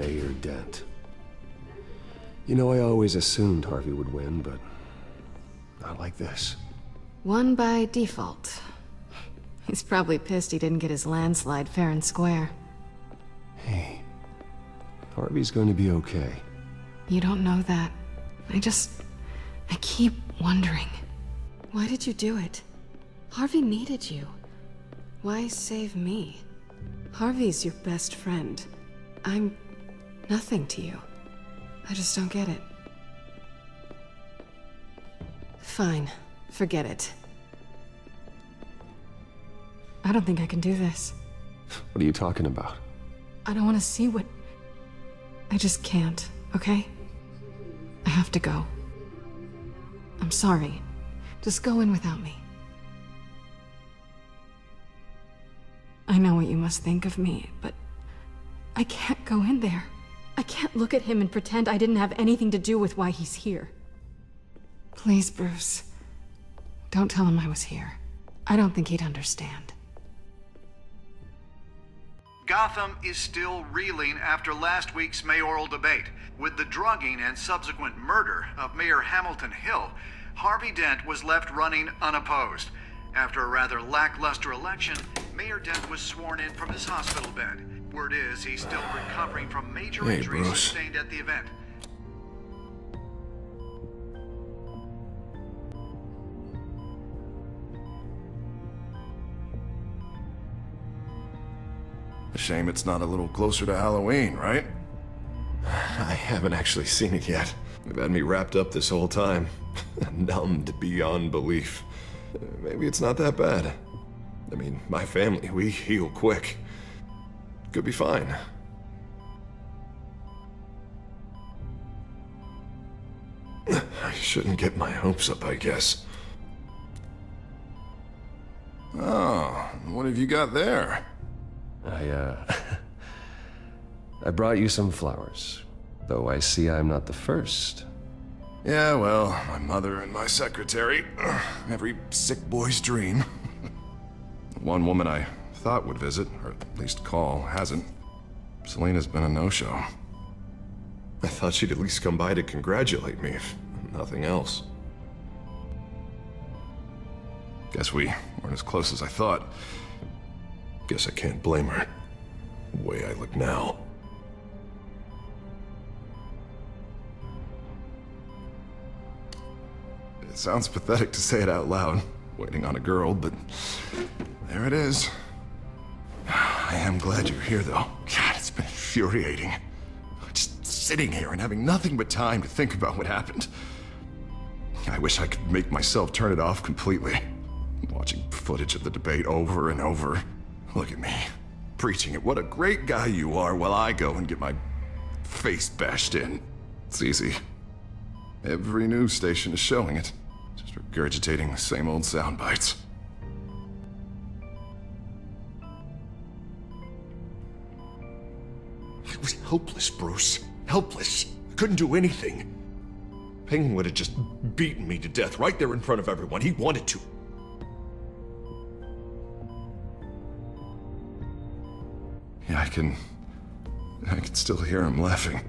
Mayor Dent. You know, I always assumed Harvey would win, but not like this. Won by default. He's probably pissed he didn't get his landslide fair and square. Hey, Harvey's going to be okay. You don't know that. I keep wondering. Why did you do it? Harvey needed you. Why save me? Harvey's your best friend. I'm nothing to you. I just don't get it. Fine. Forget it. I don't think I can do this. What are you talking about? I don't want to see what... I just can't, okay? I have to go. I'm sorry. Just go in without me. I know what you must think of me, but I can't go in there. I can't look at him and pretend I didn't have anything to do with why he's here. Please, Bruce. Don't tell him I was here. I don't think he'd understand. Gotham is still reeling after last week's mayoral debate. With the drugging and subsequent murder of Mayor Hamilton Hill, Harvey Dent was left running unopposed. After a rather lackluster election, Mayor Dent was sworn in from his hospital bed. Word is he's still recovering from major injuries sustained at the event. A shame it's not a little closer to Halloween, right? I haven't actually seen it yet. They've had me wrapped up this whole time. Numbed beyond belief. Maybe it's not that bad. I mean, my family, we heal quick. Could be fine. I shouldn't get my hopes up, I guess. Oh, what have you got there? I brought you some flowers. Though I see I'm not the first. Yeah, well, my mother and my secretary. Every sick boy's dream. One woman I thought would visit, or at least call, hasn't. Selena's been a no-show. I thought she'd at least come by to congratulate me, if nothing else. Guess we weren't as close as I thought. Guess I can't blame her. The way I look now. It sounds pathetic to say it out loud, waiting on a girl, but there it is. I am glad you're here, though. God, it's been infuriating. Just sitting here and having nothing but time to think about what happened. I wish I could make myself turn it off completely. Watching footage of the debate over and over. Look at me, preaching it. What a great guy you are, while I go and get my face bashed in. It's easy. Every news station is showing it. Just regurgitating the same old sound bites. I was helpless, Bruce. Helpless. I couldn't do anything. Penguin would have just beaten me to death right there in front of everyone. He wanted to. Yeah, I can still hear him laughing.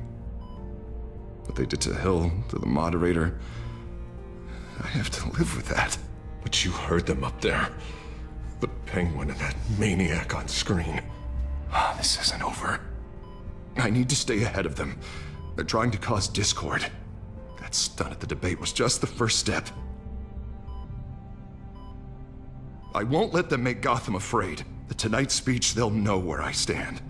What they did to Hill, to the moderator, I have to live with that. But you heard them up there. The Penguin and that maniac on screen. This isn't over. I need to stay ahead of them. They're trying to cause discord. That stunt at the debate was just the first step. I won't let them make Gotham afraid. At tonight's speech, they'll know where I stand.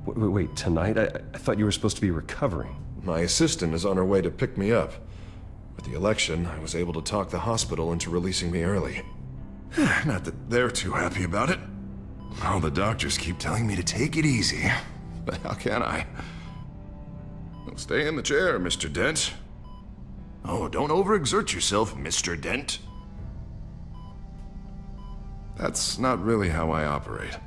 Wait, tonight? I thought you were supposed to be recovering. My assistant is on her way to pick me up. With the election, I was able to talk the hospital into releasing me early. Not that they're too happy about it. All the doctors keep telling me to take it easy. But how can I? Well, stay in the chair, Mr. Dent. Oh, don't overexert yourself, Mr. Dent. That's not really how I operate.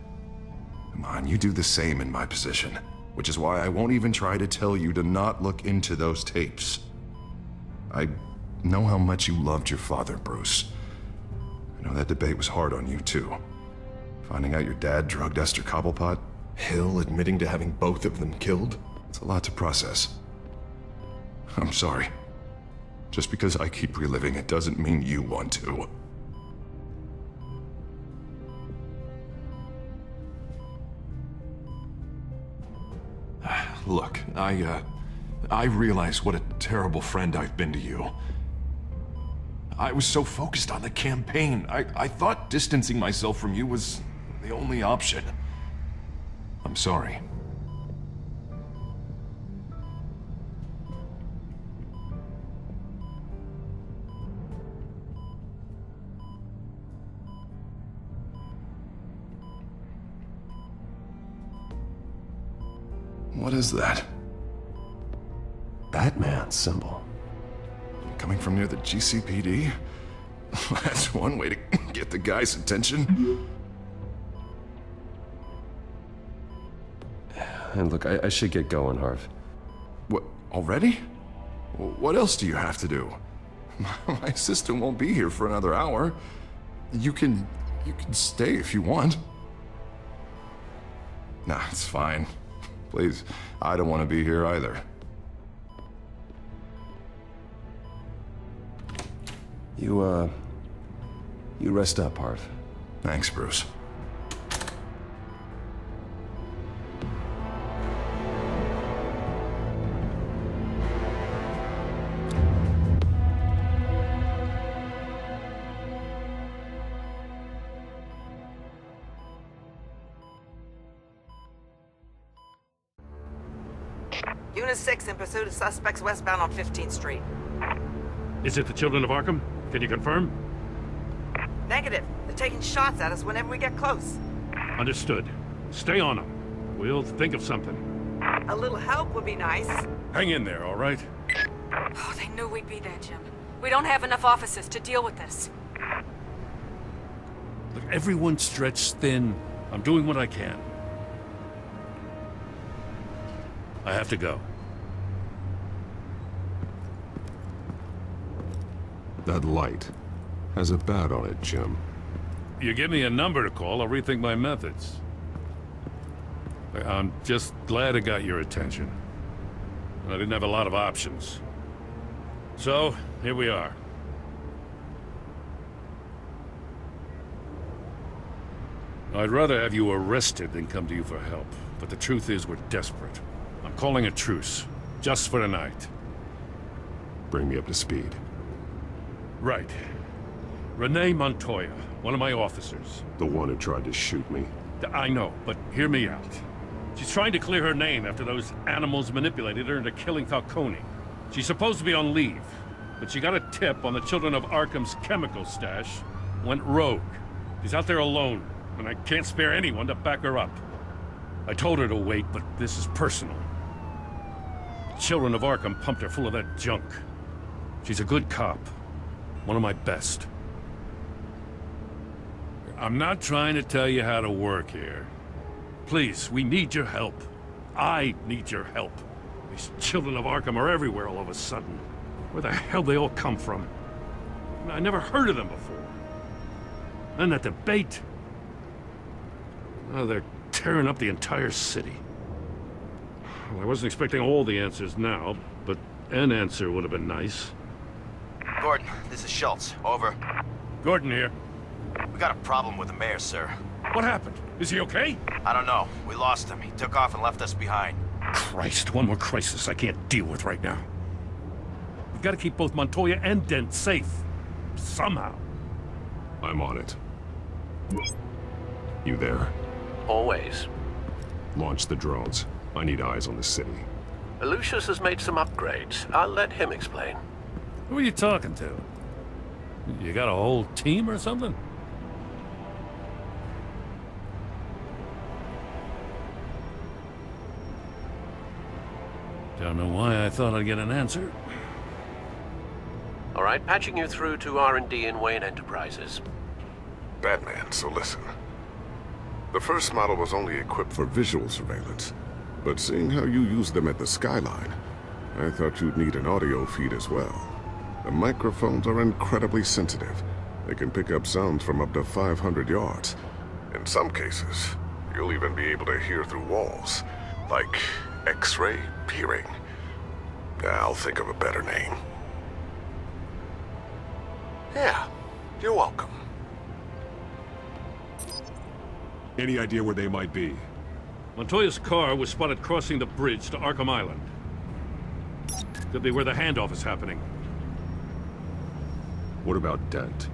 Come on, you do the same in my position. Which is why I won't even try to tell you to not look into those tapes. I know how much you loved your father, Bruce. I know that debate was hard on you, too. Finding out your dad drugged Esther Cobblepot, Hill admitting to having both of them killed. It's a lot to process. I'm sorry. Just because I keep reliving it doesn't mean you want to. Look, I realize what a terrible friend I've been to you. I was so focused on the campaign. I thought distancing myself from you was the only option. I'm sorry. What is that? Batman symbol. Coming from near the GCPD? That's one way to get the guy's attention. And look, I should get going, Harv. What, already? What else do you have to do? My assistant won't be here for another hour. You can stay if you want. Nah, it's fine. Please, I don't want to be here either. You rest up, Harv. Thanks, Bruce. Unit 6 in pursuit of suspects westbound on 15th Street. Is it the Children of Arkham? Can you confirm? Negative. They're taking shots at us whenever we get close. Understood. Stay on them. We'll think of something. A little help would be nice. Hang in there, all right? Oh, they knew we'd be there, Jim. We don't have enough officers to deal with this. Look, everyone's stretched thin. I'm doing what I can. I have to go. That light has a bat on it, Jim. You give me a number to call, I'll rethink my methods. I'm just glad it got your attention. I didn't have a lot of options. So, here we are. I'd rather have you arrested than come to you for help. But the truth is, we're desperate. I'm calling a truce. Just for tonight. Bring me up to speed. Right. Renee Montoya, one of my officers. The one who tried to shoot me. I know, but hear me out. She's trying to clear her name after those animals manipulated her into killing Falcone. She's supposed to be on leave, but she got a tip on the Children of Arkham's chemical stash, went rogue. She's out there alone, and I can't spare anyone to back her up. I told her to wait, but this is personal. Children of Arkham pumped her full of that junk. She's a good cop. One of my best. I'm not trying to tell you how to work here. Please, we need your help. I need your help. These Children of Arkham are everywhere all of a sudden. Where the hell they all come from? I never heard of them before. And that debate. Oh, they're tearing up the entire city. Well, I wasn't expecting all the answers now, but an answer would have been nice. Gordon, this is Schultz. Over. Gordon here. We got a problem with the mayor, sir. What happened? Is he okay? I don't know. We lost him. He took off and left us behind. Christ, one more crisis I can't deal with right now. We've got to keep both Montoya and Dent safe. Somehow. I'm on it. You there? Always. Launch the drones. I need eyes on the city. Lucius has made some upgrades. I'll let him explain. Who are you talking to? You got a whole team or something? Don't know why I thought I'd get an answer. All right, patching you through to R&D in Wayne Enterprises. Batman, so listen. The first model was only equipped for visual surveillance, but seeing how you use them at the skyline, I thought you'd need an audio feed as well. The microphones are incredibly sensitive. They can pick up sounds from up to 500 yards. In some cases, you'll even be able to hear through walls, like X-ray peering. I'll think of a better name. Yeah, you're welcome. Any idea where they might be? Montoya's car was spotted crossing the bridge to Arkham Island. Could be where the handoff is happening. What about Dent?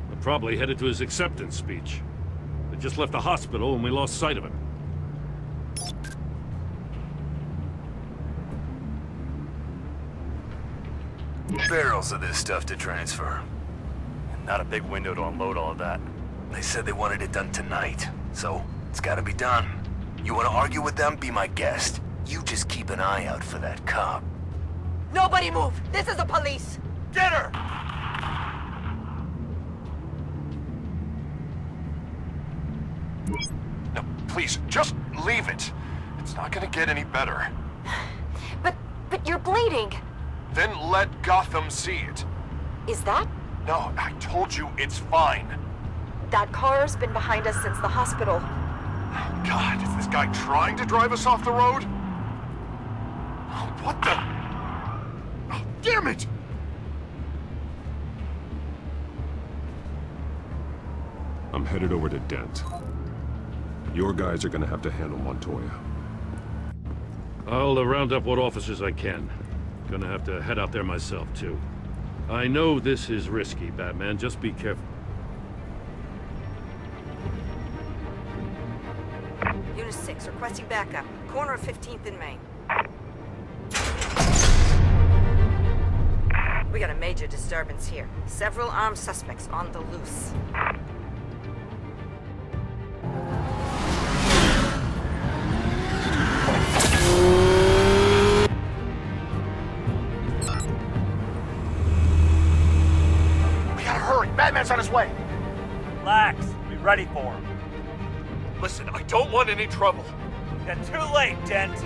They're probably headed to his acceptance speech. They just left the hospital and we lost sight of him. Barrels of this stuff to transfer. Not a big window to unload all of that. They said they wanted it done tonight, so it's gotta be done. You wanna argue with them? Be my guest. You just keep an eye out for that cop. Nobody move! This is the police! Get her! No, please, just leave it. It's not gonna get any better. But you're bleeding. Then let Gotham see it. Is that? No, I told you it's fine. That car's been behind us since the hospital. God, is this guy trying to drive us off the road? Oh, what the? Oh, damn it! I'm headed over to Dent. Your guys are gonna have to handle Montoya. I'll round up what officers I can. Gonna have to head out there myself, too. I know this is risky, Batman. Just be careful. Unit 6, requesting backup. Corner of 15th and Main. We got a major disturbance here. Several armed suspects on the loose. Batman's on his way. Relax. Be ready for him. Listen, I don't want any trouble. You're too late, Dent.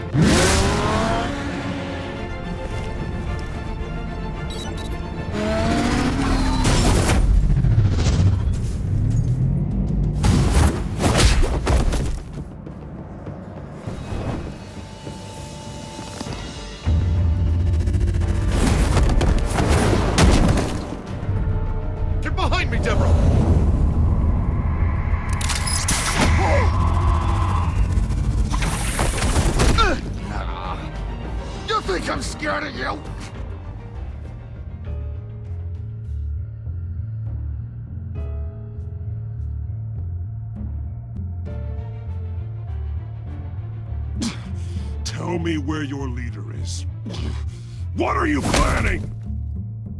I'm scared of you! Tell me where your leader is. What are you planning?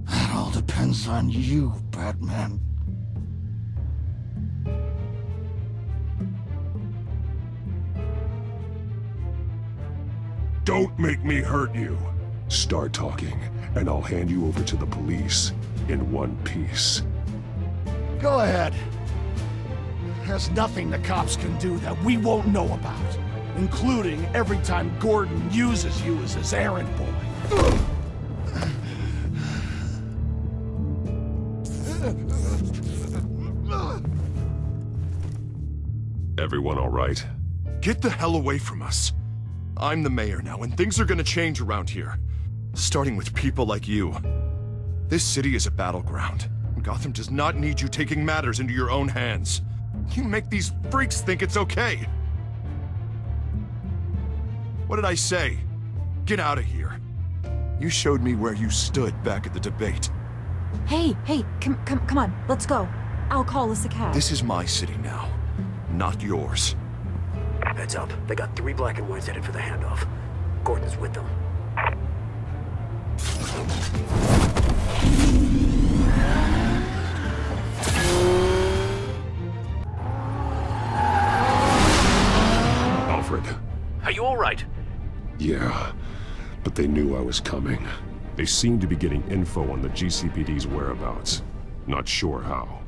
That all depends on you, Batman. Don't make me hurt you. Start talking, and I'll hand you over to the police in one piece. Go ahead. There's nothing the cops can do that we won't know about, including every time Gordon uses you as his errand boy. Everyone all right? Get the hell away from us. I'm the mayor now, and things are gonna change around here. Starting with people like you. This city is a battleground. Gotham does not need you taking matters into your own hands. You make these freaks think it's okay. What did I say? Get out of here. You showed me where you stood back at the debate. Hey, come on, let's go. I'll call us a cab. This is my city now, not yours. Heads up. They got 3 black and whites headed for the handoff. Gordon's with them. Alfred. Are you all right? Yeah, but they knew I was coming. They seem to be getting info on the GCPD's whereabouts. Not sure how.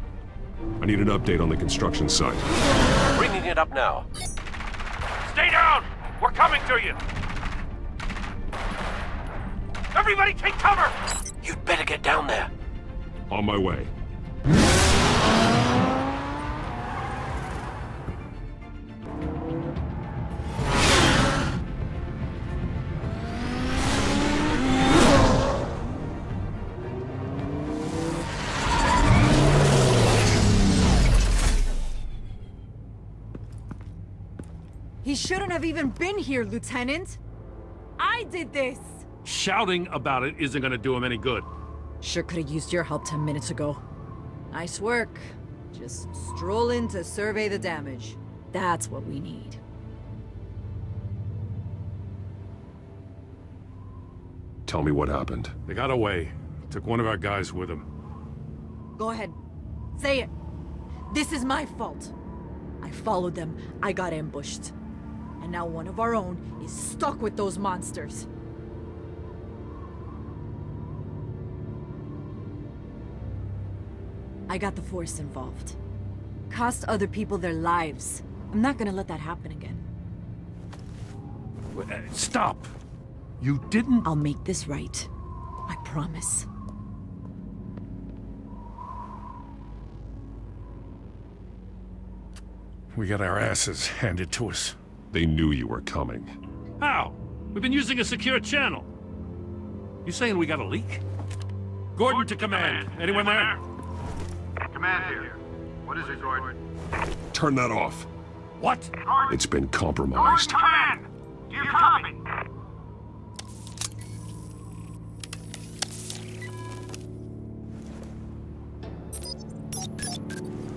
I need an update on the construction site. Bringing it up now. Stay down! We're coming to you! Everybody take cover! You'd better get down there. On my way. He shouldn't have even been here, Lieutenant. I did this! Shouting about it isn't gonna do him any good. Sure could have used your help 10 minutes ago. Nice work. Just stroll in to survey the damage. That's what we need. Tell me what happened. They got away. Took one of our guys with them. Go ahead. Say it. This is my fault. I followed them. I got ambushed. And now one of our own is stuck with those monsters. I got the Force involved. Cost other people their lives. I'm not gonna let that happen again. Stop! You didn't... I'll make this right. I promise. We got our asses handed to us. They knew you were coming. How? We've been using a secure channel. You saying we got a leak? Gordon to command. Anyone there? Command here. What is it, Gordon? Turn that off. What? It's been compromised. Command! Do you copy?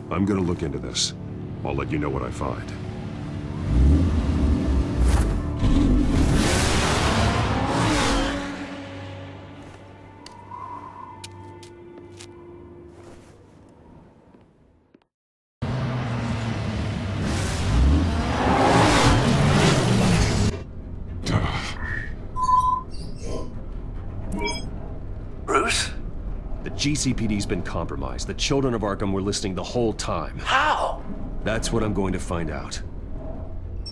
I'm gonna look into this. I'll let you know what I find. Bruce? The GCPD's been compromised. The children of Arkham were listening the whole time. How? That's what I'm going to find out.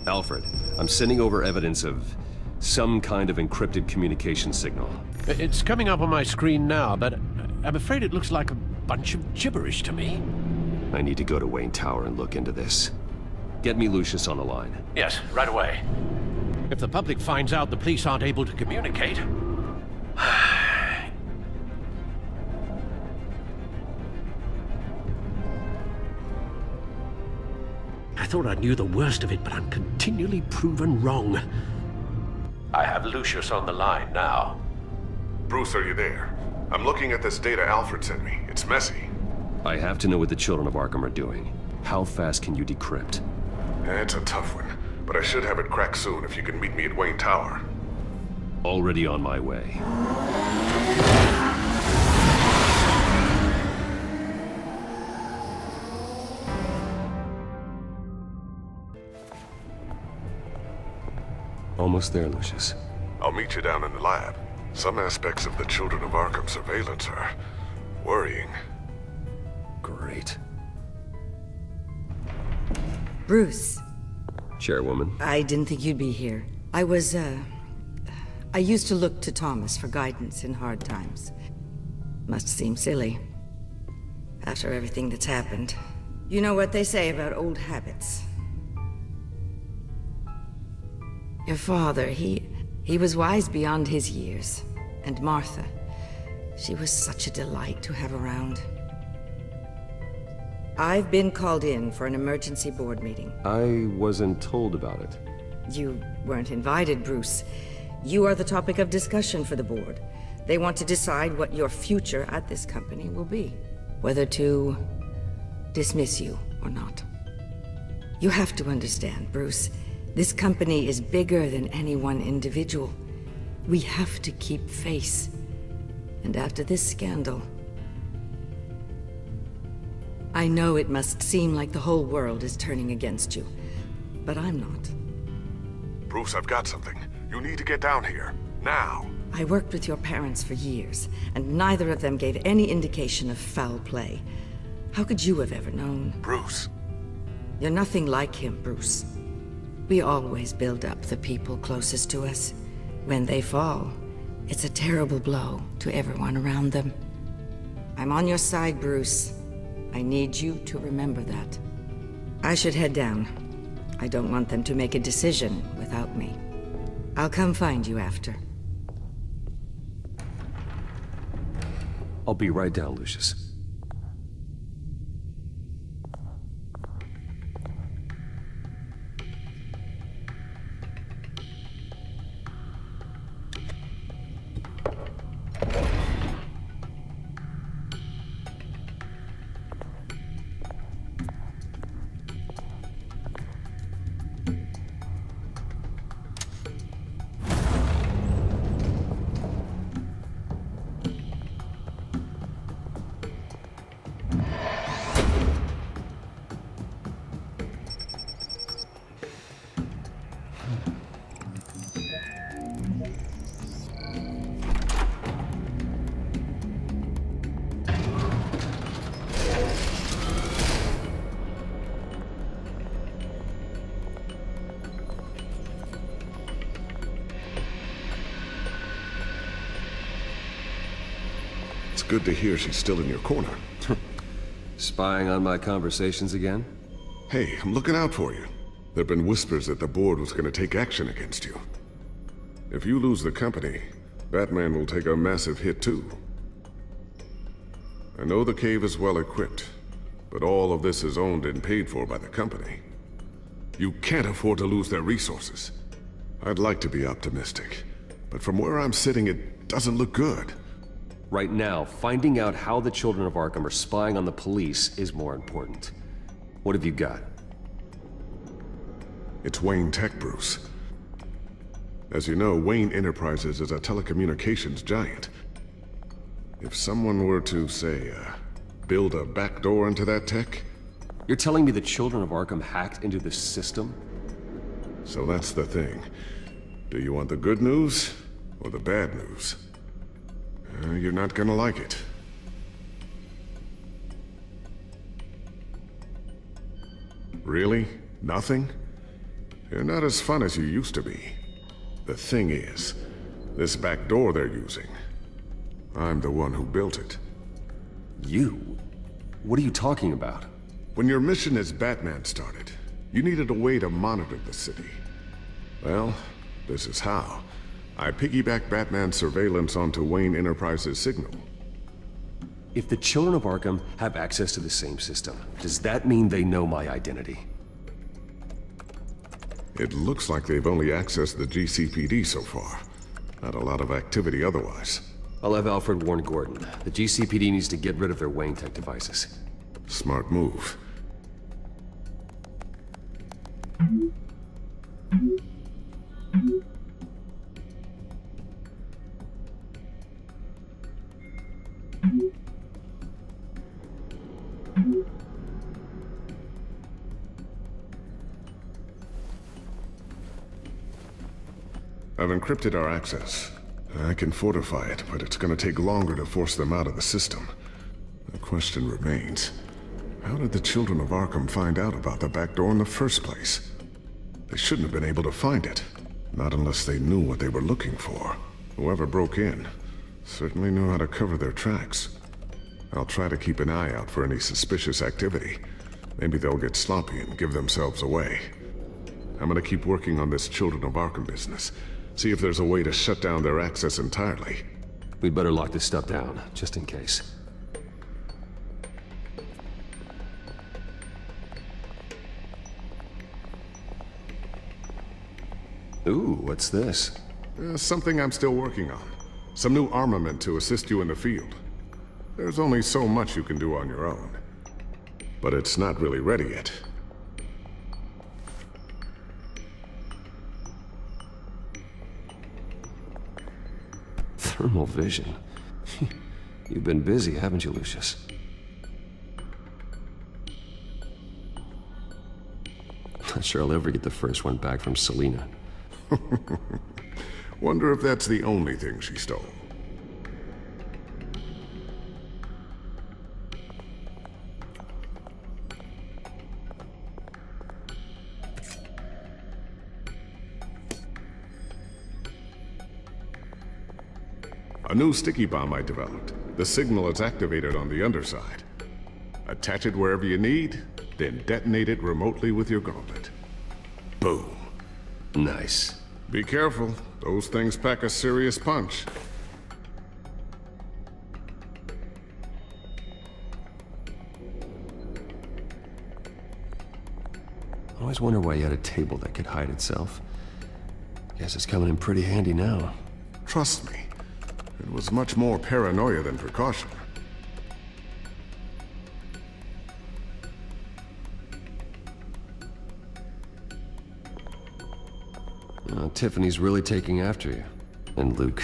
Alfred, I'm sending over evidence of some kind of encrypted communication signal. It's coming up on my screen now, but I'm afraid it looks like a bunch of gibberish to me. I need to go to Wayne Tower and look into this. Get me Lucius on the line. Yes, right away. If the public finds out the police aren't able to communicate... I thought I knew the worst of it, but I'm continually proven wrong. I have Lucius on the line now. Bruce, are you there? I'm looking at this data Alfred sent me. It's messy. I have to know what the children of Arkham are doing. How fast can you decrypt? It's a tough one, but I should have it cracked soon if you can meet me at Wayne Tower. Already on my way. Almost there, Lucius. I'll meet you down in the lab. Some aspects of the Children of Arkham surveillance are worrying. Great. Bruce. Chairwoman. I didn't think you'd be here. I used to look to Thomas for guidance in hard times. Must seem silly. After everything that's happened. You know what they say about old habits. Your father, he was wise beyond his years. And Martha, she was such a delight to have around. I've been called in for an emergency board meeting. I wasn't told about it. You weren't invited, Bruce. You are the topic of discussion for the board. They want to decide what your future at this company will be. Whether to dismiss you or not. You have to understand, Bruce. This company is bigger than any one individual. We have to keep face. And after this scandal... I know it must seem like the whole world is turning against you, but I'm not. Bruce, I've got something. You need to get down here. Now. I worked with your parents for years, and neither of them gave any indication of foul play. How could you have ever known? Bruce. You're nothing like him, Bruce. We always build up the people closest to us. When they fall, it's a terrible blow to everyone around them. I'm on your side, Bruce. I need you to remember that. I should head down. I don't want them to make a decision without me. I'll come find you after. I'll be right down, Lucius. good to hear she's still in your corner. Spying on my conversations again? Hey, I'm looking out for you. There've been whispers that the board was going to take action against you. If you lose the company, Batman will take a massive hit too. I know the cave is well equipped, but all of this is owned and paid for by the company. You can't afford to lose their resources. I'd like to be optimistic, but from where I'm sitting, it doesn't look good. Right now, finding out how the Children of Arkham are spying on the police is more important. What have you got? It's Wayne Tech, Bruce. As you know, Wayne Enterprises is a telecommunications giant. If someone were to, say, build a backdoor into that tech... You're telling me the Children of Arkham hacked into the system? So that's the thing. Do you want the good news or the bad news? You're not gonna like it. Really? Nothing? You're not as fun as you used to be. The thing is, this back door they're using, I'm the one who built it. You? What are you talking about? When your mission as Batman started, you needed a way to monitor the city. Well, this is how. I piggybacked Batman's surveillance onto Wayne Enterprises' signal. If the Children of Arkham have access to the same system, does that mean they know my identity? It looks like they've only accessed the GCPD so far. Not a lot of activity otherwise. I'll have Alfred warn Gordon. The GCPD needs to get rid of their Wayne Tech devices. Smart move. I've encrypted our access. I can fortify it, but it's gonna take longer to force them out of the system. The question remains, how did the Children of Arkham find out about the back door in the first place? They shouldn't have been able to find it. Not unless they knew what they were looking for. Whoever broke in certainly knew how to cover their tracks. I'll try to keep an eye out for any suspicious activity. Maybe they'll get sloppy and give themselves away. I'm gonna keep working on this Children of Arkham business. See if there's a way to shut down their access entirely. We'd better lock this stuff down, just in case. Ooh, what's this? Something I'm still working on. Some new armament to assist you in the field. There's only so much you can do on your own. But it's not really ready yet. Thermal vision. You've been busy, haven't you, Lucius? Not sure I'll ever get the first one back from Selina. Wonder if that's the only thing she stole. A new sticky bomb I developed. The signal is activated on the underside. Attach it wherever you need, then detonate it remotely with your gauntlet. Boom. Nice. Be careful. Those things pack a serious punch. I always wonder why you had a table that could hide itself. Guess it's coming in pretty handy now. Trust me. It was much more paranoia than precaution. Tiffany's really taking after you. And Luke,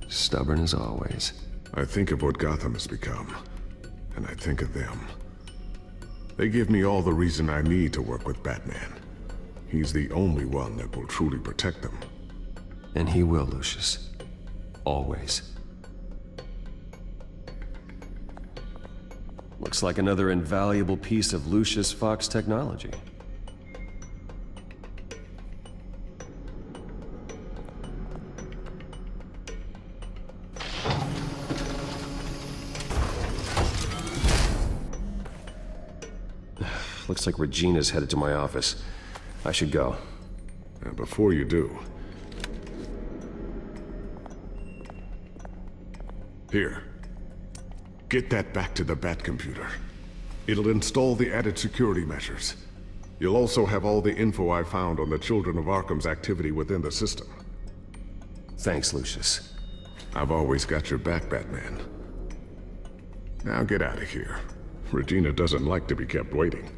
stubborn as always. I think of what Gotham has become, and I think of them. They give me all the reason I need to work with Batman. He's the only one that will truly protect them. And he will, Lucius. Always. Looks like another invaluable piece of Lucius Fox technology. Looks like Regina's headed to my office. I should go. And before you do... Here. Get that back to the Bat computer. It'll install the added security measures. You'll also have all the info I found on the Children of Arkham's activity within the system. Thanks, Lucius. I've always got your back, Batman. Now get out of here. Regina doesn't like to be kept waiting.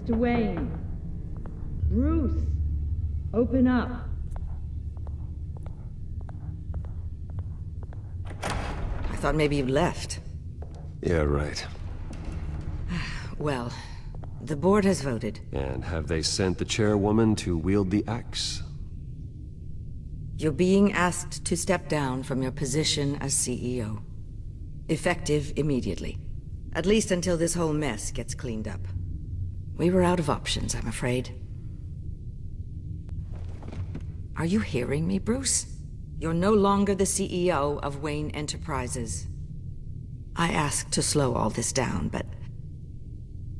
Mr. Wayne. Bruce. Open up. I thought maybe you'd left. Yeah, right. Well, the board has voted. And have they sent the chairwoman to wield the axe? You're being asked to step down from your position as CEO. Effective immediately. At least until this whole mess gets cleaned up. We were out of options, I'm afraid. Are you hearing me, Bruce? You're no longer the CEO of Wayne Enterprises. I asked to slow all this down, but...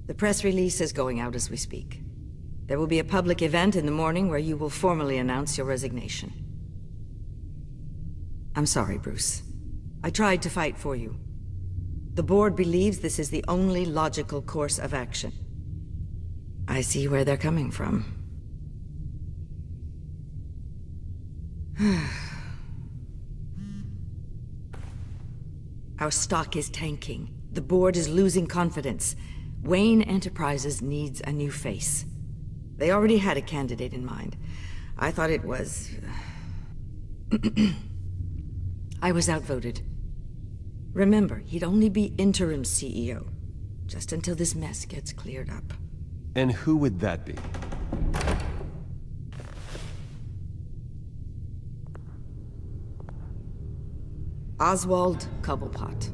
the press release is going out as we speak. There will be a public event in the morning where you will formally announce your resignation. I'm sorry, Bruce. I tried to fight for you. The board believes this is the only logical course of action. I see where they're coming from. Our stock is tanking. The board is losing confidence. Wayne Enterprises needs a new face. They already had a candidate in mind. I thought it was... I was outvoted. Remember, he'd only be interim CEO, just until this mess gets cleared up. And who would that be? Oswald Cobblepot.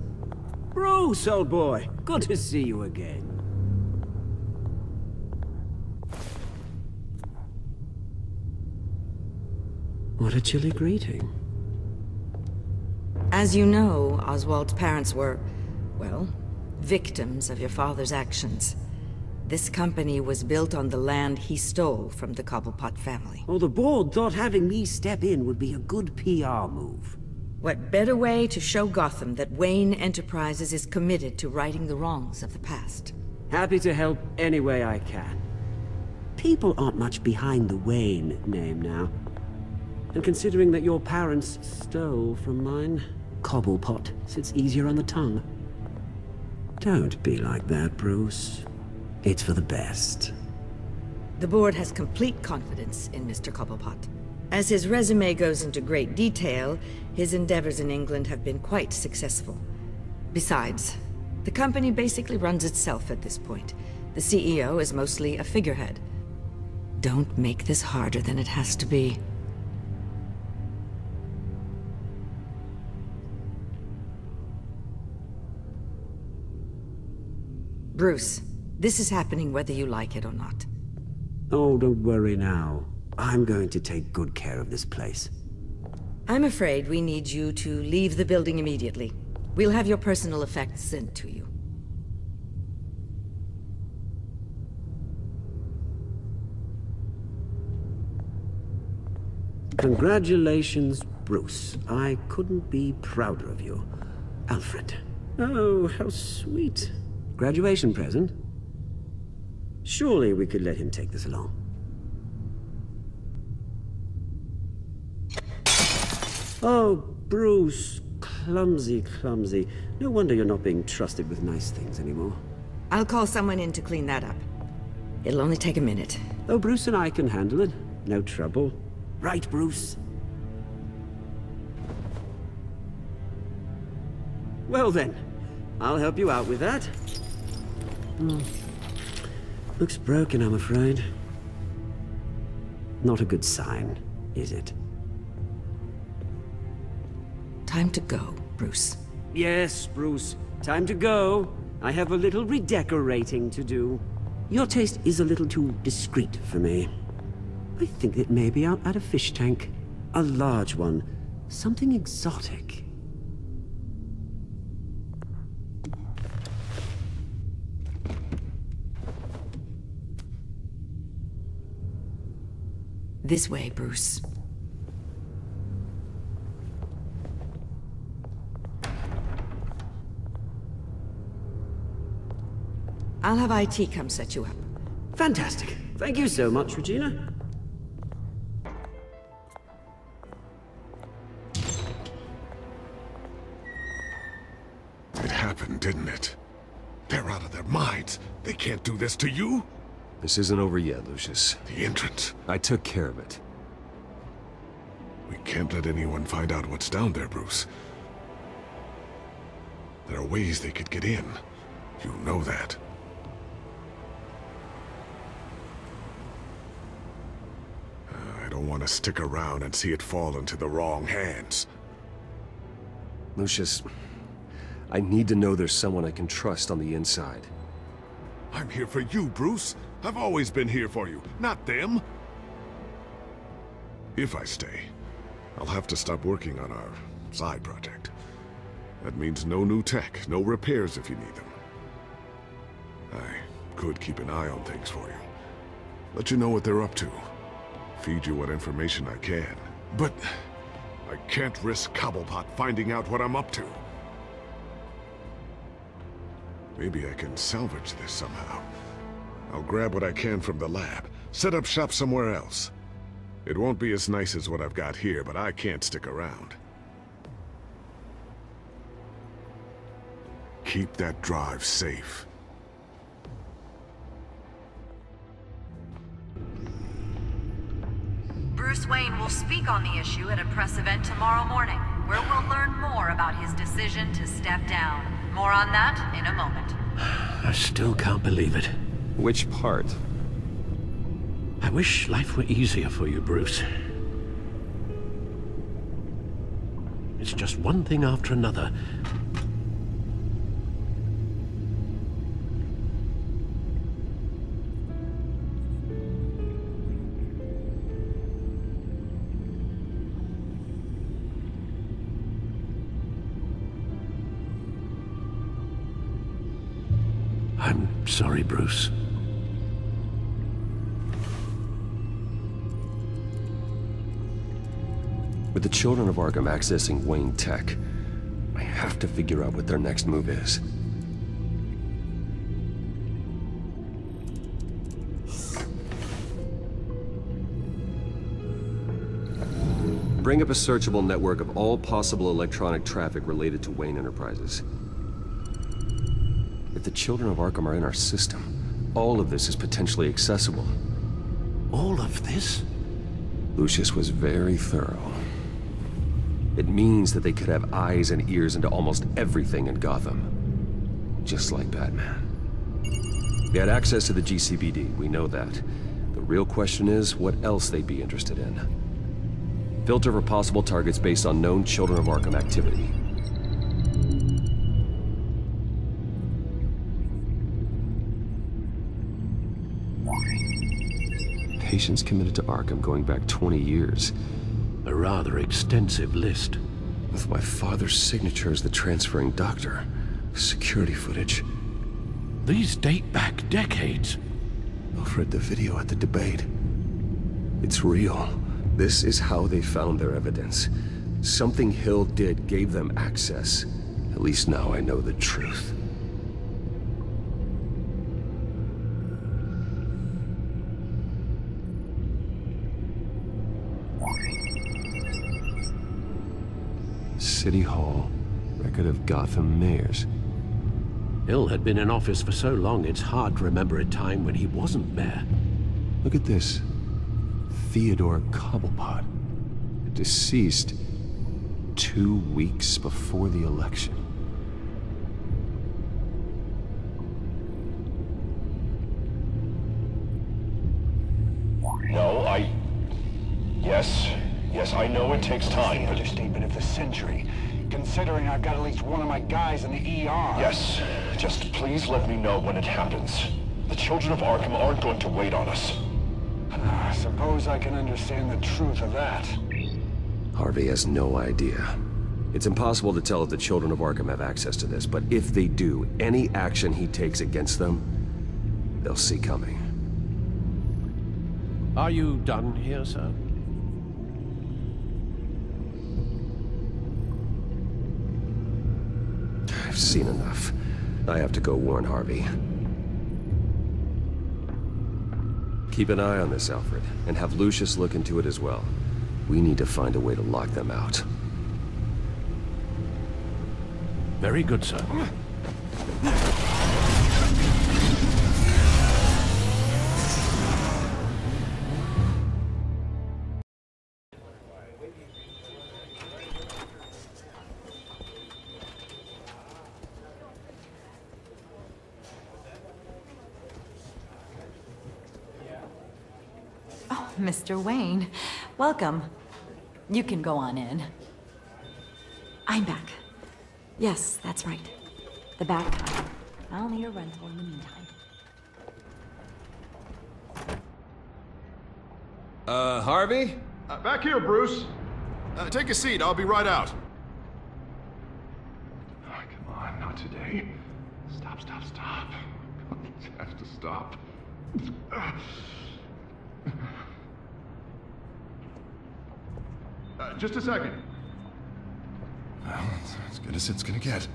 Bruce, old boy. Good to see you again. What a chilly greeting. As you know, Oswald's parents were, well, victims of your father's actions. This company was built on the land he stole from the Cobblepot family. Oh, the board thought having me step in would be a good PR move. What better way to show Gotham that Wayne Enterprises is committed to righting the wrongs of the past? Happy to help any way I can. People aren't much behind the Wayne name now. And considering that your parents stole from mine, Cobblepot sits easier on the tongue. Don't be like that, Bruce. It's for the best. The board has complete confidence in Mr. Cobblepot. As his resume goes into great detail, his endeavors in England have been quite successful. Besides, the company basically runs itself at this point. The CEO is mostly a figurehead. Don't make this harder than it has to be. Bruce, this is happening whether you like it or not. Oh, don't worry now. I'm going to take good care of this place. I'm afraid we need you to leave the building immediately. We'll have your personal effects sent to you. Congratulations, Bruce. I couldn't be prouder of you. Alfred. Oh, how sweet. Graduation present? Surely we could let him take this along. Oh, Bruce. Clumsy, clumsy. No wonder you're not being trusted with nice things anymore. I'll call someone in to clean that up. It'll only take a minute. Oh, Bruce and I can handle it. No trouble. Right, Bruce? Well then, I'll help you out with that. Looks broken, I'm afraid. Not a good sign, is it? Time to go, Bruce. Yes, Bruce. Time to go. I have a little redecorating to do. Your taste is a little too discreet for me. I think that maybe I'll add a fish tank. A large one. Something exotic. This way, Bruce. I'll have IT come set you up. Fantastic. Thank you so much, Regina. It happened, didn't it? They're out of their minds. They can't do this to you? This isn't over yet, Lucius. The entrance. I took care of it. We can't let anyone find out what's down there, Bruce. There are ways they could get in. You know that. I don't want to stick around and see it fall into the wrong hands. Lucius, I need to know there's someone I can trust on the inside. I'm here for you, Bruce. I've always been here for you, not them. If I stay, I'll have to stop working on our side project. That means no new tech, no repairs if you need them. I could keep an eye on things for you. Let you know what they're up to. Feed you what information I can. But I can't risk Cobblepot finding out what I'm up to. Maybe I can salvage this somehow. I'll grab what I can from the lab, set up shop somewhere else. It won't be as nice as what I've got here, but I can't stick around. Keep that drive safe. Bruce Wayne will speak on the issue at a press event tomorrow morning, where we'll learn more about his decision to step down. More on that in a moment. I still can't believe it. Which part? I wish life were easier for you, Bruce. It's just one thing after another. I'm sorry, Bruce. With the children of Arkham accessing Wayne Tech, I have to figure out what their next move is. Bring up a searchable network of all possible electronic traffic related to Wayne Enterprises. If the children of Arkham are in our system, all of this is potentially accessible. All of this? Lucius was very thorough. It means that they could have eyes and ears into almost everything in Gotham. Just like Batman. They had access to the GCPD, we know that. The real question is, what else they'd be interested in. Filter for possible targets based on known Children of Arkham activity. Patients committed to Arkham going back 20 years. A rather extensive list. With my father's signature as the transferring doctor. Security footage. These date back decades. Alfred, the video at the debate. It's real. This is how they found their evidence. Something Hill did gave them access. At least now I know the truth. City Hall. Record of Gotham mayors. Hill had been in office for so long, it's hard to remember a time when he wasn't mayor. Look at this. Theodore Cobblepot. Deceased 2 weeks before the election. Yes, I know it takes time, but... Understatement of the century, considering I've got at least one of my guys in the ER. Yes, just please let me know when it happens. The children of Arkham aren't going to wait on us. I suppose I can understand the truth of that. Harvey has no idea. It's impossible to tell if the children of Arkham have access to this, but if they do, any action he takes against them, they'll see coming. Are you done here, sir? I've seen enough. I have to go warn Harvey. Keep an eye on this, Alfred, and have Lucius look into it as well. We need to find a way to lock them out. Very good, sir. Oh, Mr. Wayne, welcome. You can go on in. I'm back. Yes, that's right. The back. I'll need a rental in the meantime. Harvey? Back here, Bruce. Take a seat, I'll be right out. Oh, come on, not today. Stop, stop, stop. It has to stop. Just a second. Well, it's as good as it's gonna get.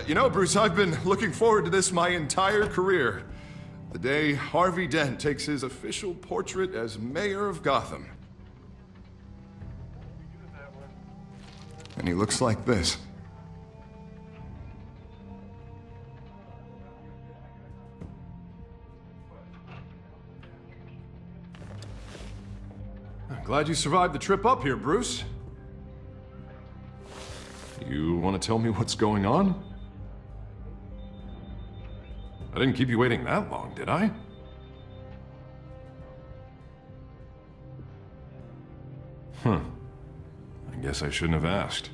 You know, Bruce, I've been looking forward to this my entire career. The day Harvey Dent takes his official portrait as mayor of Gotham. And he looks like this. I'm glad you survived the trip up here, Bruce. You want to tell me what's going on? I didn't keep you waiting that long, did I? I guess I shouldn't have asked.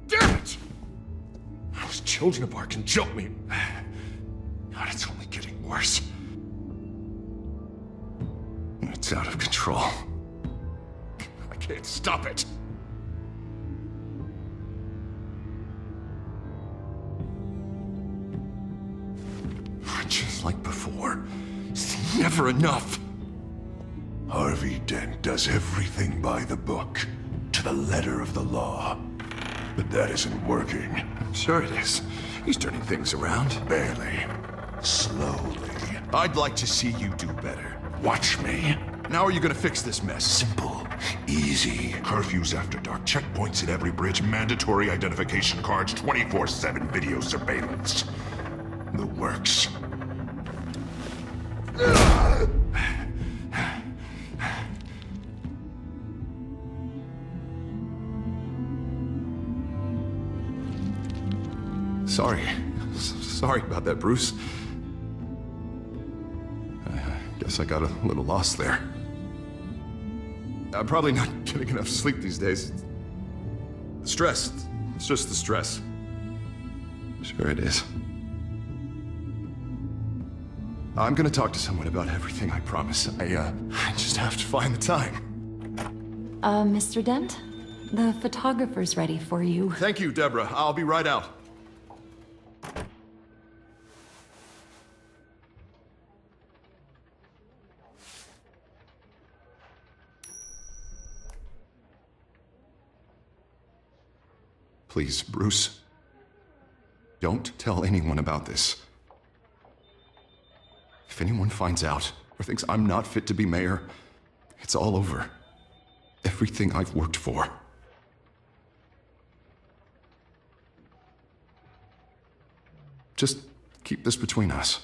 Damn it! Those children of Arkham jumped me. God, it's only getting worse. It's out of control. I can't stop it. Just like before. It's never enough. Harvey Dent does everything by the book, to the letter of the law. But that isn't working. Sure it is. He's turning things around. Barely. Slowly. I'd like to see you do better. Watch me. Now are you gonna fix this mess? Simple. Easy. Curfews after dark, checkpoints at every bridge, mandatory identification cards, 24/7 video surveillance. The works. Sorry about that, Bruce. I guess I got a little lost there. I'm probably not getting enough sleep these days. Stress. It's just the stress. Sure it is. I'm gonna talk to someone about everything, I promise. I just have to find the time. Mr. Dent? The photographer's ready for you. Thank you, Deborah. I'll be right out. Please, Bruce. Don't tell anyone about this. If anyone finds out or thinks I'm not fit to be mayor, it's all over. Everything I've worked for. Just keep this between us.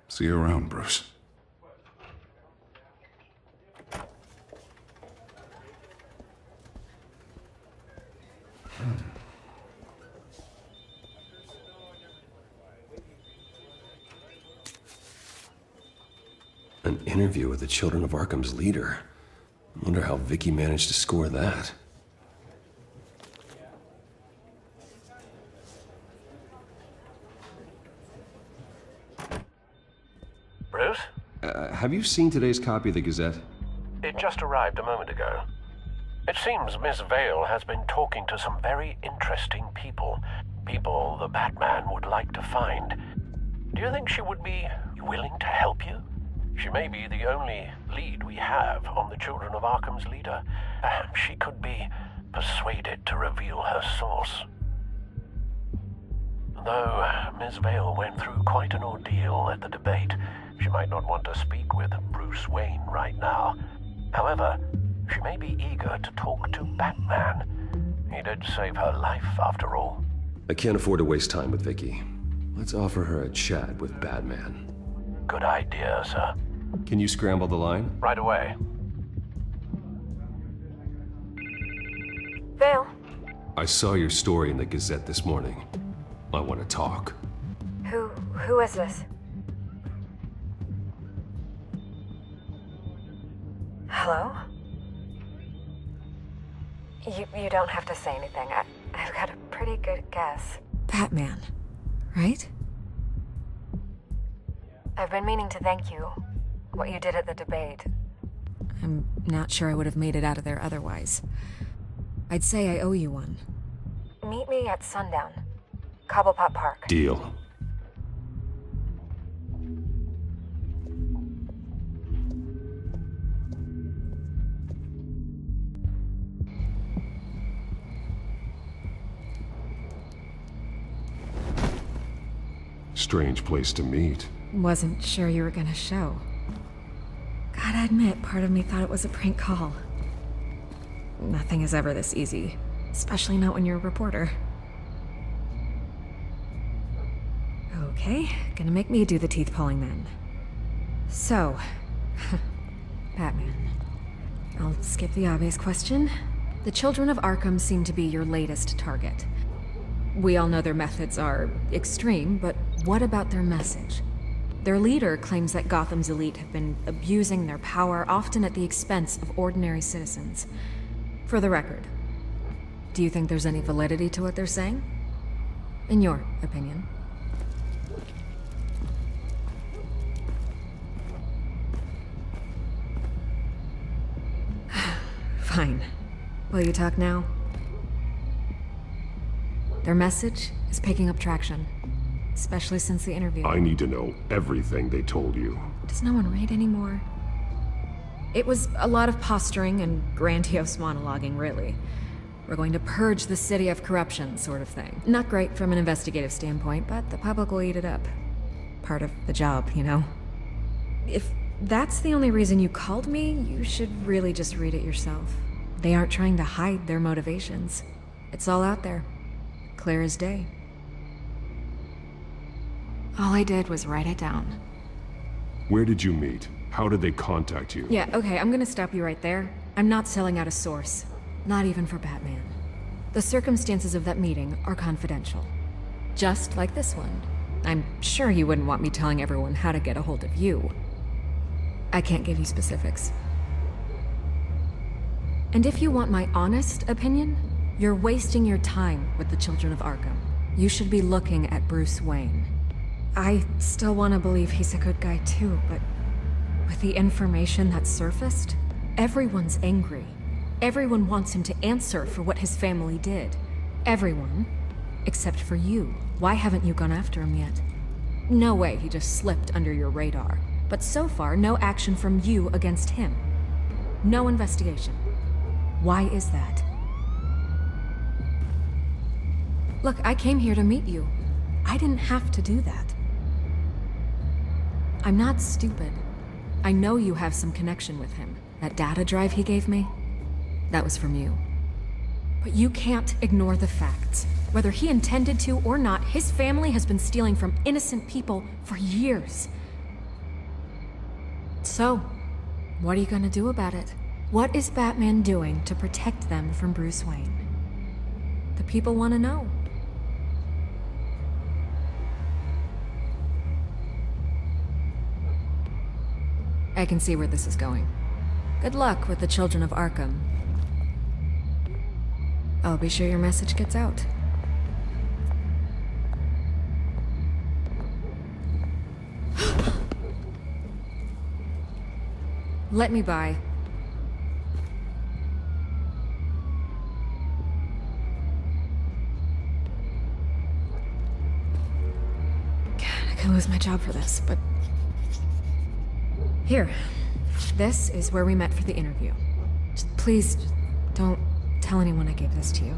See you around, Bruce. An interview with the Children of Arkham's leader. I wonder how Vicky managed to score that. Bruce? Have you seen today's copy of the Gazette? It just arrived a moment ago. It seems Miss Vale has been talking to some very interesting people. People the Batman would like to find. Do you think she would be willing to help you? She may be the only lead we have on the Children of Arkham's leader. Perhaps she could be persuaded to reveal her source. Though Miss Vale went through quite an ordeal at the debate, she might not want to speak with Bruce Wayne right now. However, she may be eager to talk to Batman. He did save her life, after all. I can't afford to waste time with Vicky. Let's offer her a chat with Batman. Good idea, sir. Can you scramble the line? Right away. Vale. I saw your story in the Gazette this morning. I want to talk. Who is this? Hello? You don't have to say anything. I've got a pretty good guess. Batman, right? I've been meaning to thank you. What you did at the debate. I'm not sure I would have made it out of there otherwise. I'd say I owe you one. Meet me at sundown. Cobblepot Park. Deal. Strange place to meet. Wasn't sure you were gonna show. Gotta admit, part of me thought it was a prank call. Nothing is ever this easy, especially not when you're a reporter. Okay, gonna make me do the teeth pulling then. So, Batman. I'll skip the obvious question. The Children of Arkham seem to be your latest target. We all know their methods are extreme, but what about their message? Their leader claims that Gotham's elite have been abusing their power, often at the expense of ordinary citizens. For the record, do you think there's any validity to what they're saying? In your opinion? Fine. Will you talk now? Their message is picking up traction, especially since the interview. I need to know everything they told you. Does no one read anymore? It was a lot of posturing and grandiose monologuing, really. We're going to purge the city of corruption, sort of thing. Not great from an investigative standpoint, but the public will eat it up. Part of the job, you know? If that's the only reason you called me, you should really just read it yourself. They aren't trying to hide their motivations. It's all out there. Clear as day. All I did was write it down. Where did you meet? How did they contact you? Yeah, okay, I'm gonna stop you right there. I'm not selling out a source. Not even for Batman. The circumstances of that meeting are confidential. Just like this one. I'm sure you wouldn't want me telling everyone how to get a hold of you. I can't give you specifics. And if you want my honest opinion, you're wasting your time with the Children of Arkham. You should be looking at Bruce Wayne. I still want to believe he's a good guy too, but with the information that's surfaced, everyone's angry. Everyone wants him to answer for what his family did. Everyone, except for you. Why haven't you gone after him yet? No way he just slipped under your radar. But so far, no action from you against him. No investigation. Why is that? Look, I came here to meet you. I didn't have to do that. I'm not stupid. I know you have some connection with him. That data drive he gave me, that was from you. But you can't ignore the facts. Whether he intended to or not, his family has been stealing from innocent people for years. So, what are you gonna do about it? What is Batman doing to protect them from Bruce Wayne? The people want to know. I can see where this is going. Good luck with the children of Arkham. I'll be sure your message gets out. Let me by. God, I could lose my job for this, but... Here. This is where we met for the interview. Please, don't tell anyone I gave this to you.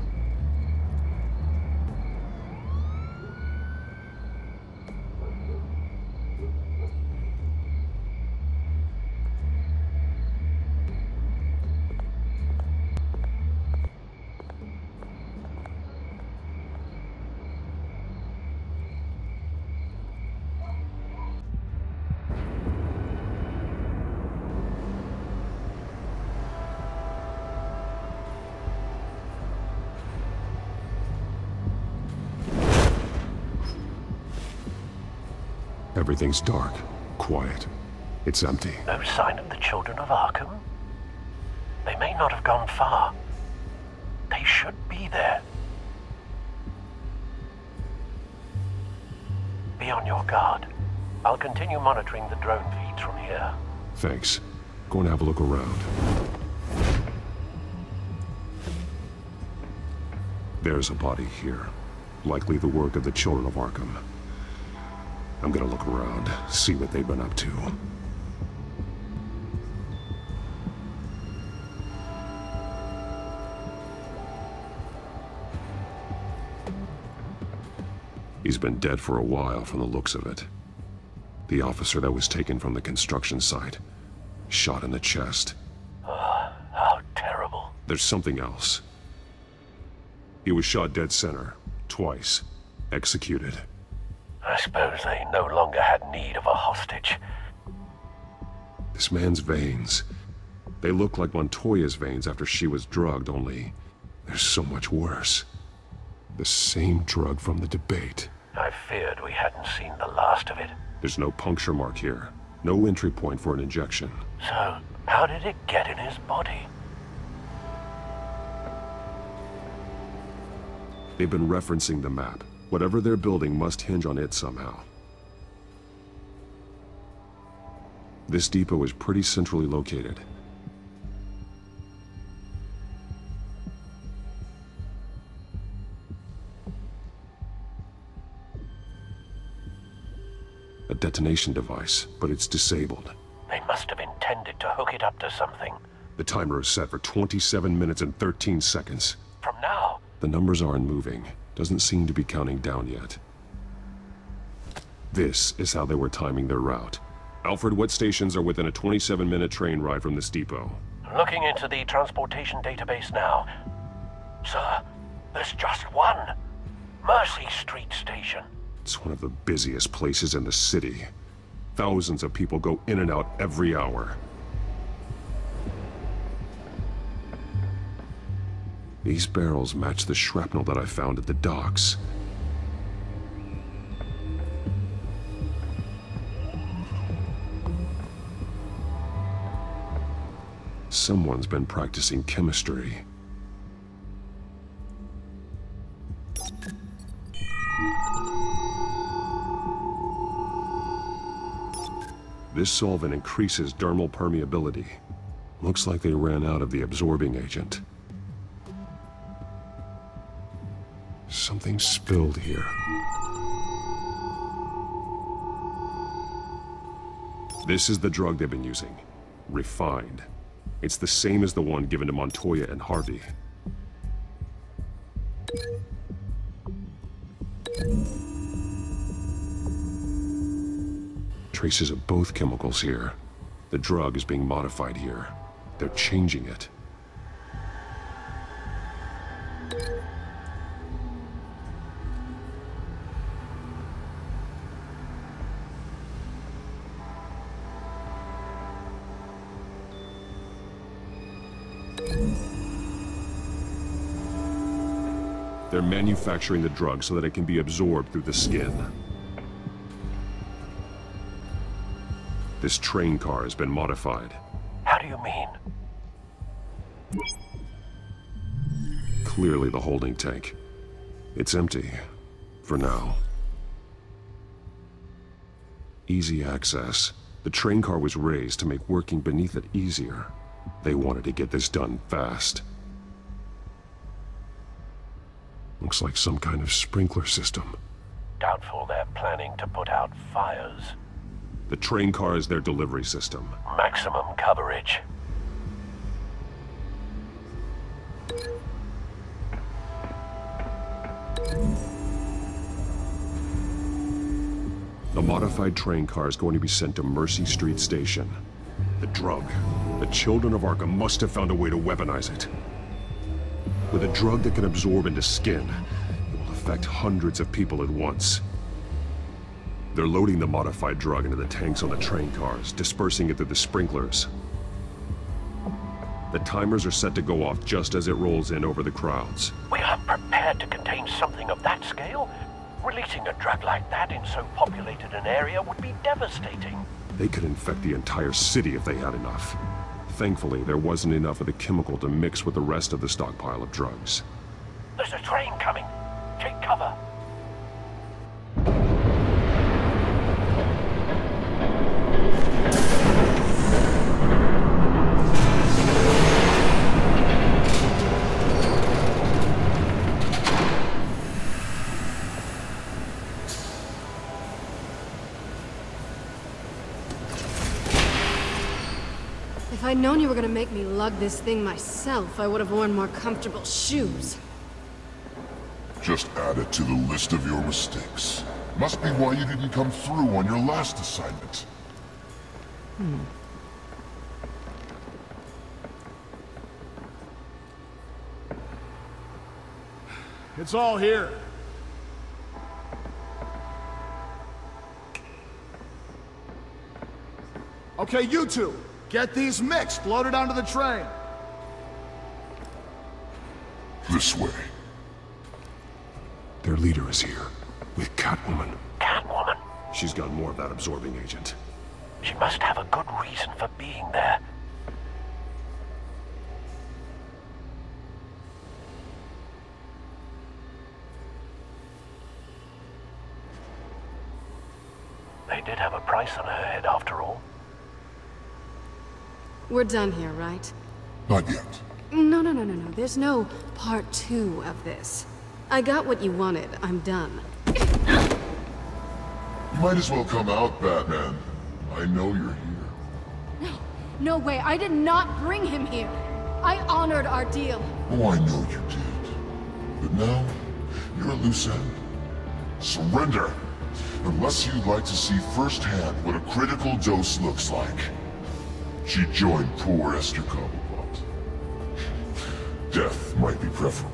Everything's dark, quiet. It's empty. No sign of the children of Arkham? They may not have gone far. They should be there. Be on your guard. I'll continue monitoring the drone feeds from here. Thanks. Go and have a look around. There's a body here. Likely the work of the children of Arkham. I'm gonna look around, see what they've been up to. He's been dead for a while from the looks of it. The officer that was taken from the construction site. Shot in the chest. How terrible. There's something else. He was shot dead center, twice. Executed. I suppose they no longer had need of a hostage. This man's veins. They look like Montoya's veins after she was drugged, only they're so much worse. The same drug from the debate. I feared we hadn't seen the last of it. There's no puncture mark here. No entry point for an injection. So, how did it get in his body? They've been referencing the map. Whatever they're building must hinge on it somehow. This depot is pretty centrally located. A detonation device, but it's disabled. They must have intended to hook it up to something. The timer is set for 27 minutes and 13 seconds. From now? The numbers aren't moving. Doesn't seem to be counting down yet. This is how they were timing their route. Alfred, what stations are within a 27-minute train ride from this depot? Looking into the transportation database now. Sir, there's just one. Mercy Street Station. It's one of the busiest places in the city. Thousands of people go in and out every hour. These barrels match the shrapnel that I found at the docks. Someone's been practicing chemistry. This solvent increases dermal permeability. Looks like they ran out of the absorbing agent. Something spilled here. This is the drug they've been using. Refined. It's the same as the one given to Montoya and Harvey. Traces of both chemicals here. The drug is being modified here. They're changing it. They're manufacturing the drug so that it can be absorbed through the skin. This train car has been modified. How do you mean? Clearly the holding tank. It's empty. For now. Easy access. The train car was raised to make working beneath it easier. They wanted to get this done fast. Looks like some kind of sprinkler system. Doubtful they're planning to put out fires. The train car is their delivery system. Maximum coverage. The modified train car is going to be sent to Mercy Street Station. The drug. The children of Arkham must have found a way to weaponize it. With a drug that can absorb into skin, it will affect hundreds of people at once. They're loading the modified drug into the tanks on the train cars, dispersing it through the sprinklers. The timers are set to go off just as it rolls in over the crowds. We aren't prepared to contain something of that scale? Releasing a drug like that in so populated an area would be devastating. They could infect the entire city if they had enough. Thankfully, there wasn't enough of the chemical to mix with the rest of the stockpile of drugs. There's a train coming. Take cover. If I'd known you were gonna make me lug this thing myself, I would have worn more comfortable shoes. Just add it to the list of your mistakes. Must be why you didn't come through on your last assignment. It's all here. Okay, you two. Get these mixed, loaded onto the train. This way. Their leader is here, with Catwoman. Catwoman? She's got more of that absorbing agent. She must have a good reason for being there. They did have a price on her head after all. We're done here, right? Not yet. No. There's no part 2 of this. I got what you wanted. I'm done. You might as well come out, Batman. I know you're here. No way. I did not bring him here. I honored our deal. Oh, I know you did. But now, you're a loose end. Surrender! Unless you'd like to see firsthand what a critical dose looks like. She joined poor Esther Cobblepot. Death might be preferable.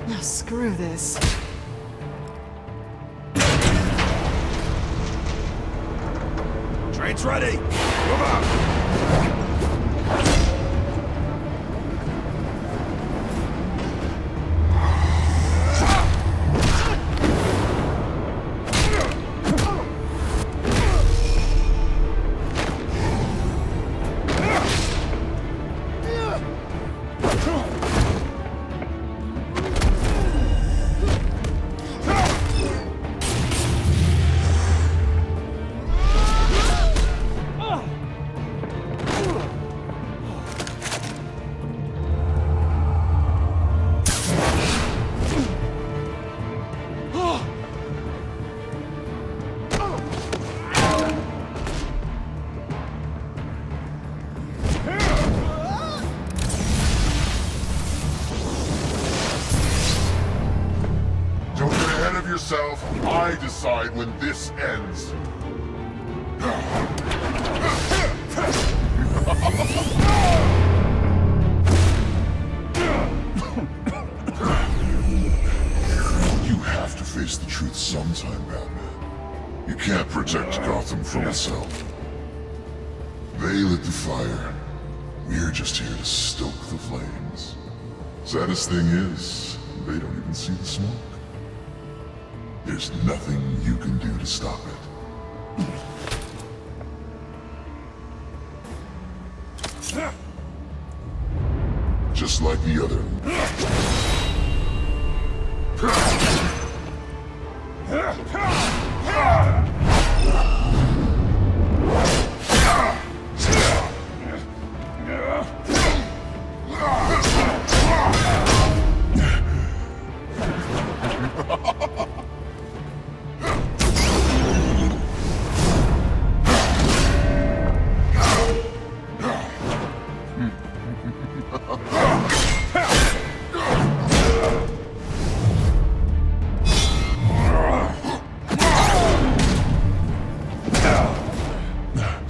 Now screw this. Train's ready. Move out. I decide when this ends. You have to face the truth sometime, Batman. You can't protect Gotham from itself. They lit the fire. We're just here to stoke the flames. Saddest thing is, they don't even see the smoke. There's nothing you can do to stop it. Just like the other.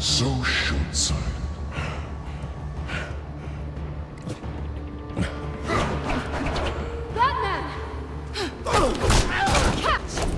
So short-sighted. Batman! Catch!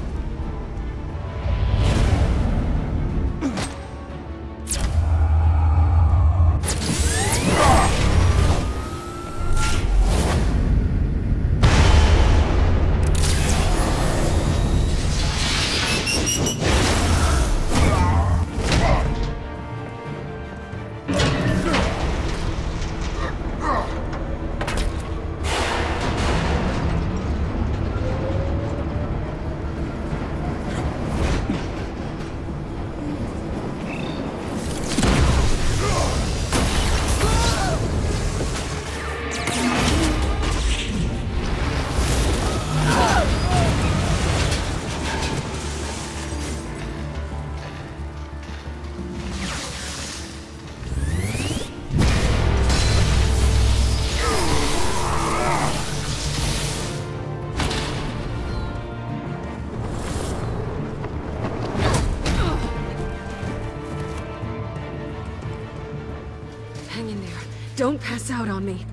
Hang in there. Don't pass out on me.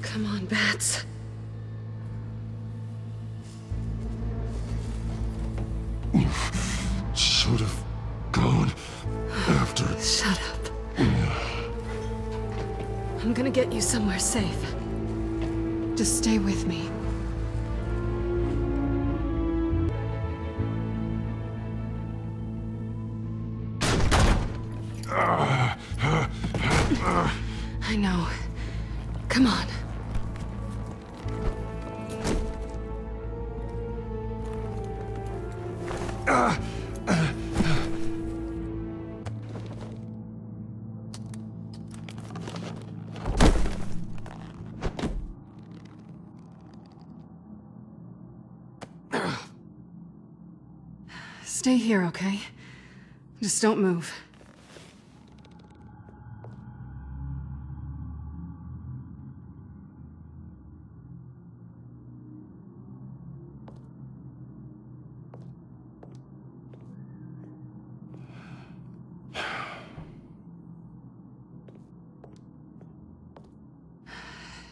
Come on, Bats. Should have gone after. Shut up. I'm gonna get you somewhere safe. Just stay with me. I know. Come on. Stay here, okay? Just don't move.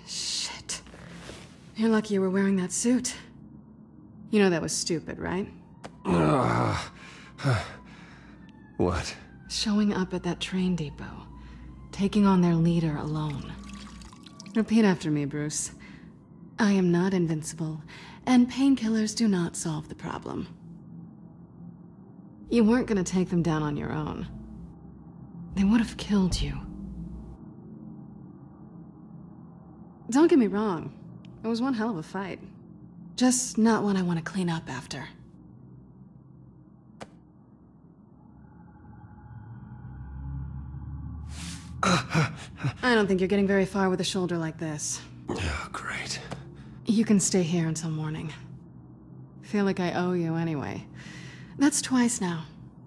Shit. You're lucky you were wearing that suit. You know that was stupid, right? What? Showing up at that train depot. Taking on their leader alone. Repeat after me, Bruce. I am not invincible, and painkillers do not solve the problem. You weren't gonna take them down on your own. They would have killed you. Don't get me wrong. It was one hell of a fight. Just not one I want to clean up after. I don't think you're getting very far with a shoulder like this. Oh, great. You can stay here until morning. Feel like I owe you anyway. That's twice now.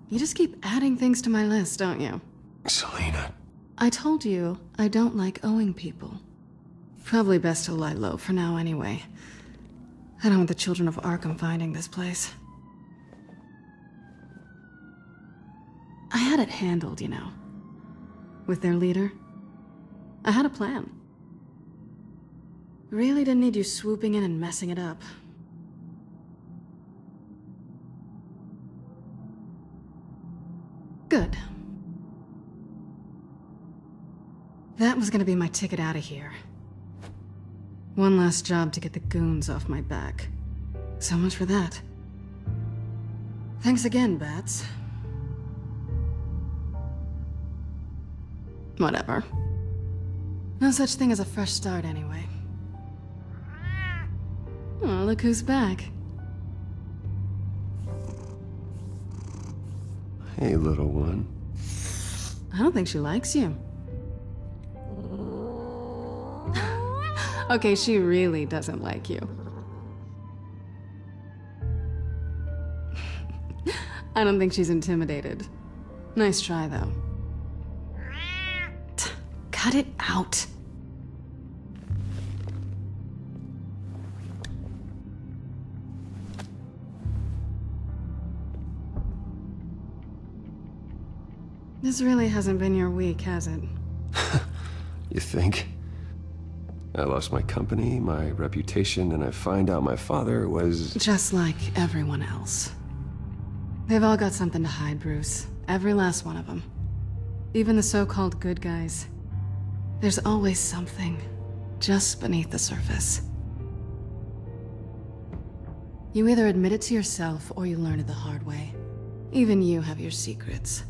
You just keep adding things to my list, don't you? Selena. I told you I don't like owing people. Probably best to lie low for now anyway. I don't want the children of Arkham finding this place. I had it handled, you know. With their leader. I had a plan. Really didn't need you swooping in and messing it up. Good. That was gonna be my ticket out of here. One last job to get the goons off my back. So much for that. Thanks again, Bats. Whatever. No such thing as a fresh start anyway. Oh, look who's back. Hey, little one. I don't think she likes you. Okay, she really doesn't like you. I don't think she's intimidated. Nice try, though. Cut it out. This really hasn't been your week, has it? You think? I lost my company, my reputation, and I find out my father was... Just like everyone else. They've all got something to hide, Bruce. Every last one of them. Even the so-called good guys. There's always something, just beneath the surface. You either admit it to yourself, or you learn it the hard way. Even you have your secrets.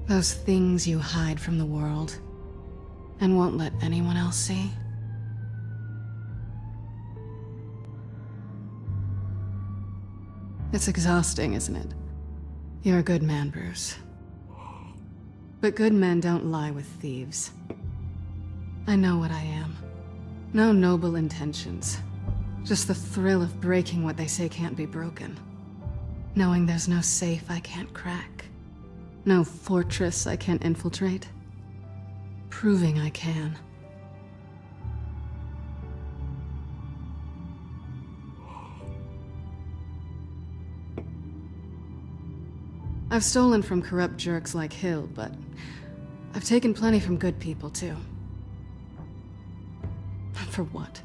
Those things you hide from the world, and won't let anyone else see. It's exhausting, isn't it? You're a good man, Bruce. But good men don't lie with thieves. I know what I am. No noble intentions. Just the thrill of breaking what they say can't be broken. Knowing there's no safe I can't crack. No fortress I can't infiltrate. Proving I can. I've stolen from corrupt jerks like Hill, but I've taken plenty from good people, too. For what?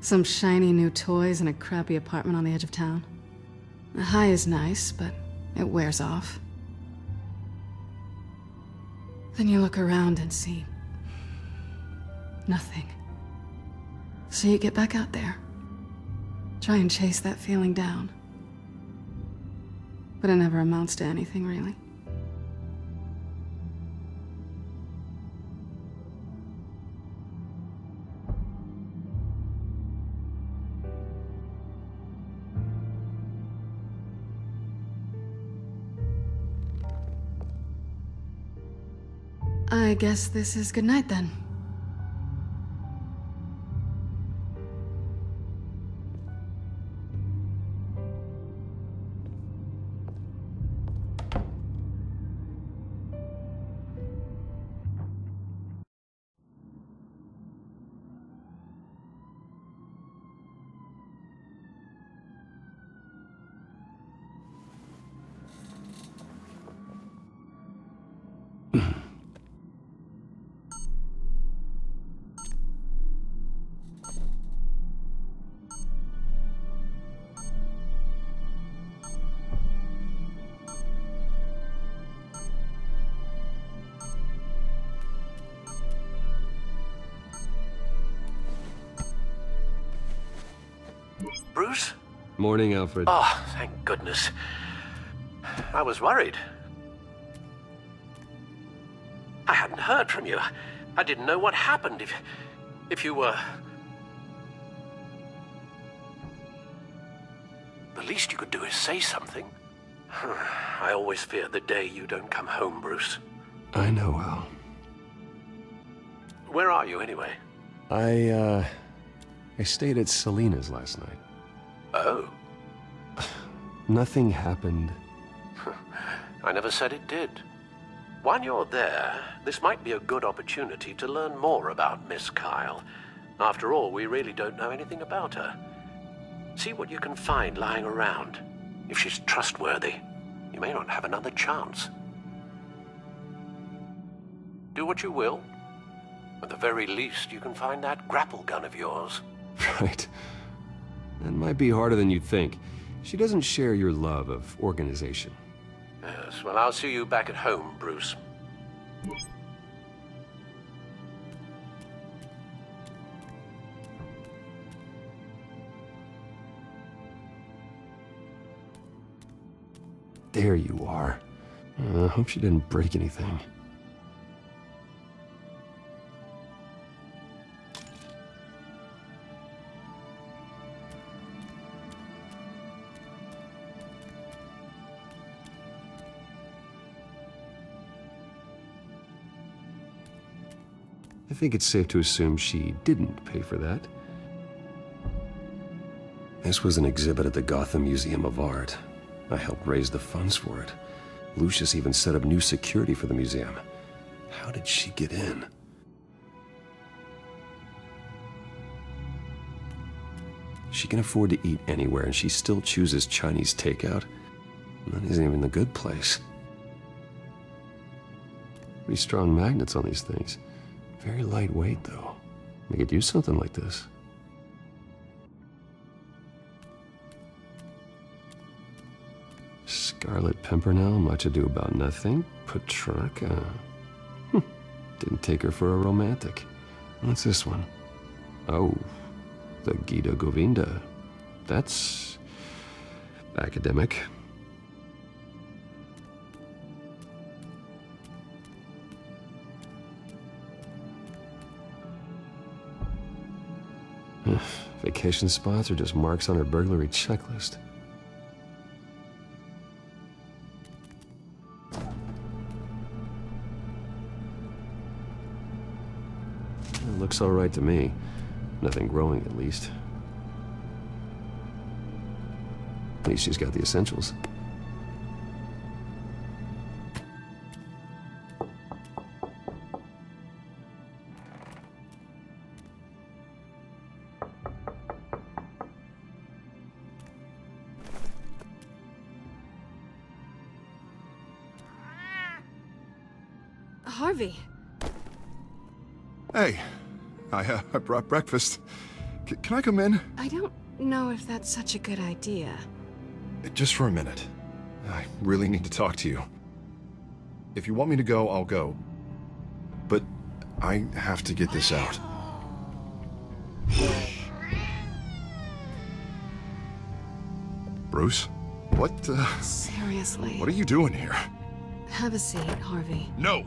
Some shiny new toys and a crappy apartment on the edge of town? The high is nice, but it wears off. Then you look around and see nothing. So you get back out there. Try and chase that feeling down. But it never amounts to anything, really. I guess this is good night then. Bruce? Morning, Alfred. Oh, thank goodness. I was worried. I hadn't heard from you. I didn't know what happened if you were... The least you could do is say something. I always fear the day you don't come home, Bruce. I know, Al. Where are you, anyway? I stayed at Selena's last night. Oh. Nothing happened. I never said it did. While you're there, this might be a good opportunity to learn more about Miss Kyle. After all, we really don't know anything about her. See what you can find lying around. If she's trustworthy, you may not have another chance. Do what you will. At the very least, you can find that grapple gun of yours. Right. That might be harder than you'd think. She doesn't share your love of organization. Yes, well, I'll see you back at home, Bruce. There you are. I hope she didn't break anything. I think it's safe to assume she didn't pay for that. This was an exhibit at the Gotham Museum of Art. I helped raise the funds for it. Lucius even set up new security for the museum. How did she get in? She can afford to eat anywhere, and she still chooses Chinese takeout. That isn't even the good place. Pretty strong magnets on these things. Very lightweight, though. We could use something like this. Scarlet Pimpernel, much ado about nothing. Petrarca. Didn't take her for a romantic. What's this one? Oh, the Gita Govinda. That's academic. Vacation spots are just marks on her burglary checklist. It looks all right to me. Nothing growing, at least. At least she's got the essentials. Harvey. Hey, I brought breakfast. Can I come in? I don't know if that's such a good idea. Just for a minute. I really need to talk to you. If you want me to go, I'll go. But I have to get this out. Bruce? What, Seriously. What are you doing here? Have a seat, Harvey. No!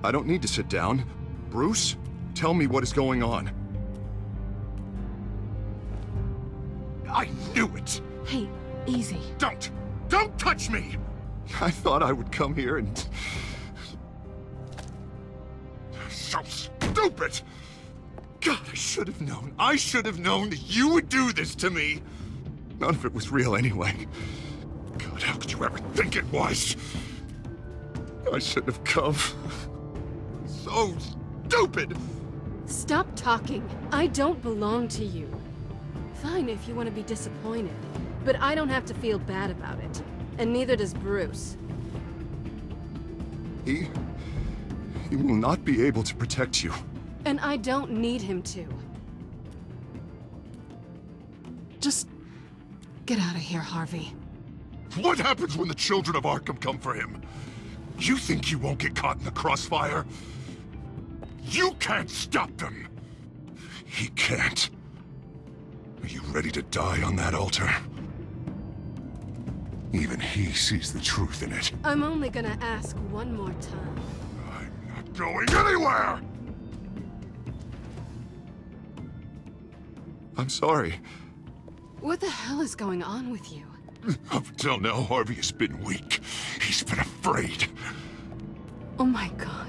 I don't need to sit down. Bruce, tell me what is going on. I knew it! Hey, easy. Don't touch me! I thought I would come here and... So stupid! God, I should have known. I should have known that you would do this to me! None of it was real anyway. God, how could you ever think it was? I shouldn't have come. So stupid! Stop talking. I don't belong to you. Fine if you want to be disappointed, but I don't have to feel bad about it. And neither does Bruce. He will not be able to protect you. And I don't need him to. Just get out of here, Harvey. What happens when the children of Arkham come for him? You think you won't get caught in the crossfire? You can't stop them! He can't. Are you ready to die on that altar? Even he sees the truth in it. I'm only gonna ask one more time. I'm not going anywhere! I'm sorry. What the hell is going on with you? Up until now, Harvey has been weak. He's been afraid. Oh my God.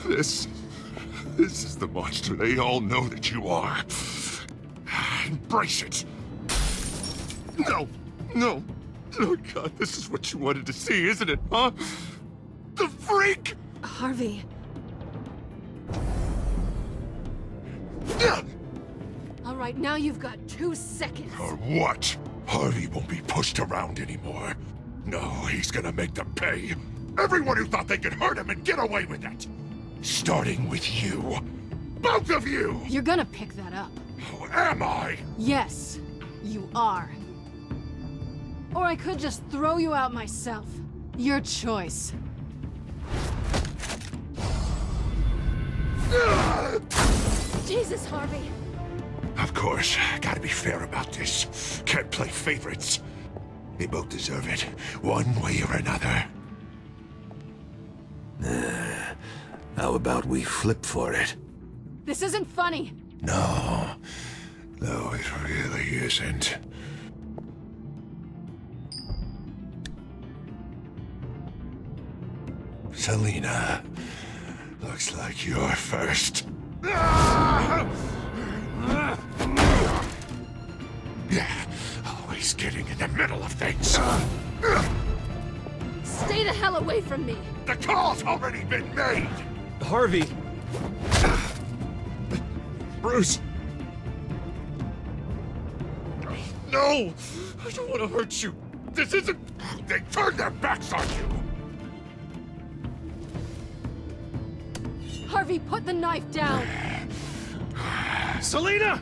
This is the monster they all know that you are. Embrace it. No. Oh God, this is what you wanted to see, isn't it, huh? The freak! Harvey. All right, now you've got 2 seconds. Or what? Harvey won't be pushed around anymore. No, he's gonna make them pay. Everyone who thought they could hurt him and get away with it. Starting with you. Both of you! You're gonna pick that up. Oh, am I? Yes, you are. Or I could just throw you out myself. Your choice. Jesus, Harvey. Of course, gotta be fair about this. Can't play favorites. They both deserve it, one way or another. How about we flip for it? This isn't funny. No, it really isn't. Selina, looks like you're first. Yeah, always getting in the middle of things. Stay the hell away from me! The call's already been made! Harvey! Bruce! No! I don't want to hurt you. This isn't... They turned their backs on you! Harvey, put the knife down! Selina!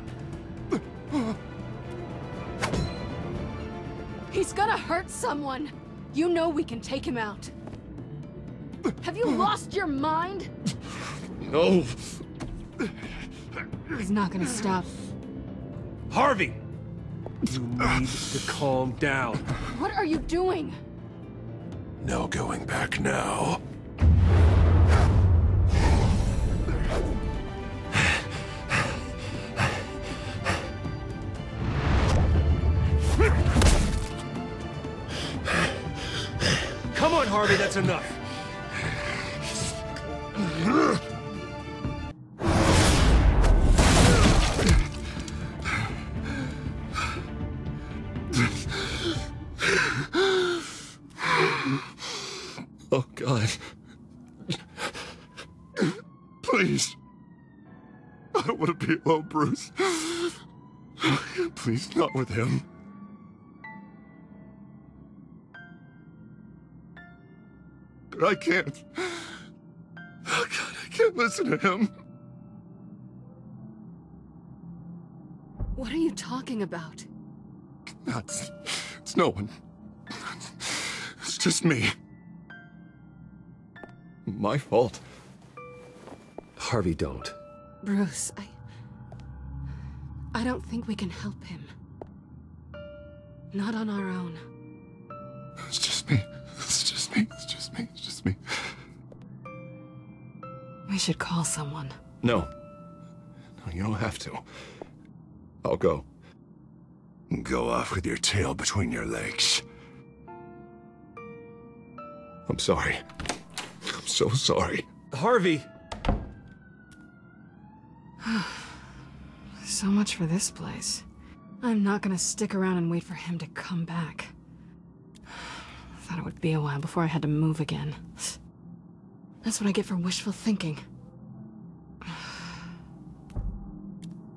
He's gonna hurt someone! You know we can take him out. Have you lost your mind? No. He's not gonna stop. Harvey! You need to calm down. What are you doing? No going back now. Come on, Harvey, that's enough. Oh, God. Please. I don't want to be alone, Bruce. Please, not with him. I can't. Oh, God, I can't listen to him. What are you talking about? It's no one. It's just me. My fault. Harvey, don't. Bruce, I don't think we can help him. Not on our own. It's just me. It's just me. It's just me. It's just me. We should call someone. No. No, you don't have to. I'll go. Go off with your tail between your legs. I'm sorry. I'm so sorry. Harvey! So much for this place. I'm not gonna stick around and wait for him to come back. Thought it would be a while before I had to move again. That's what I get for wishful thinking.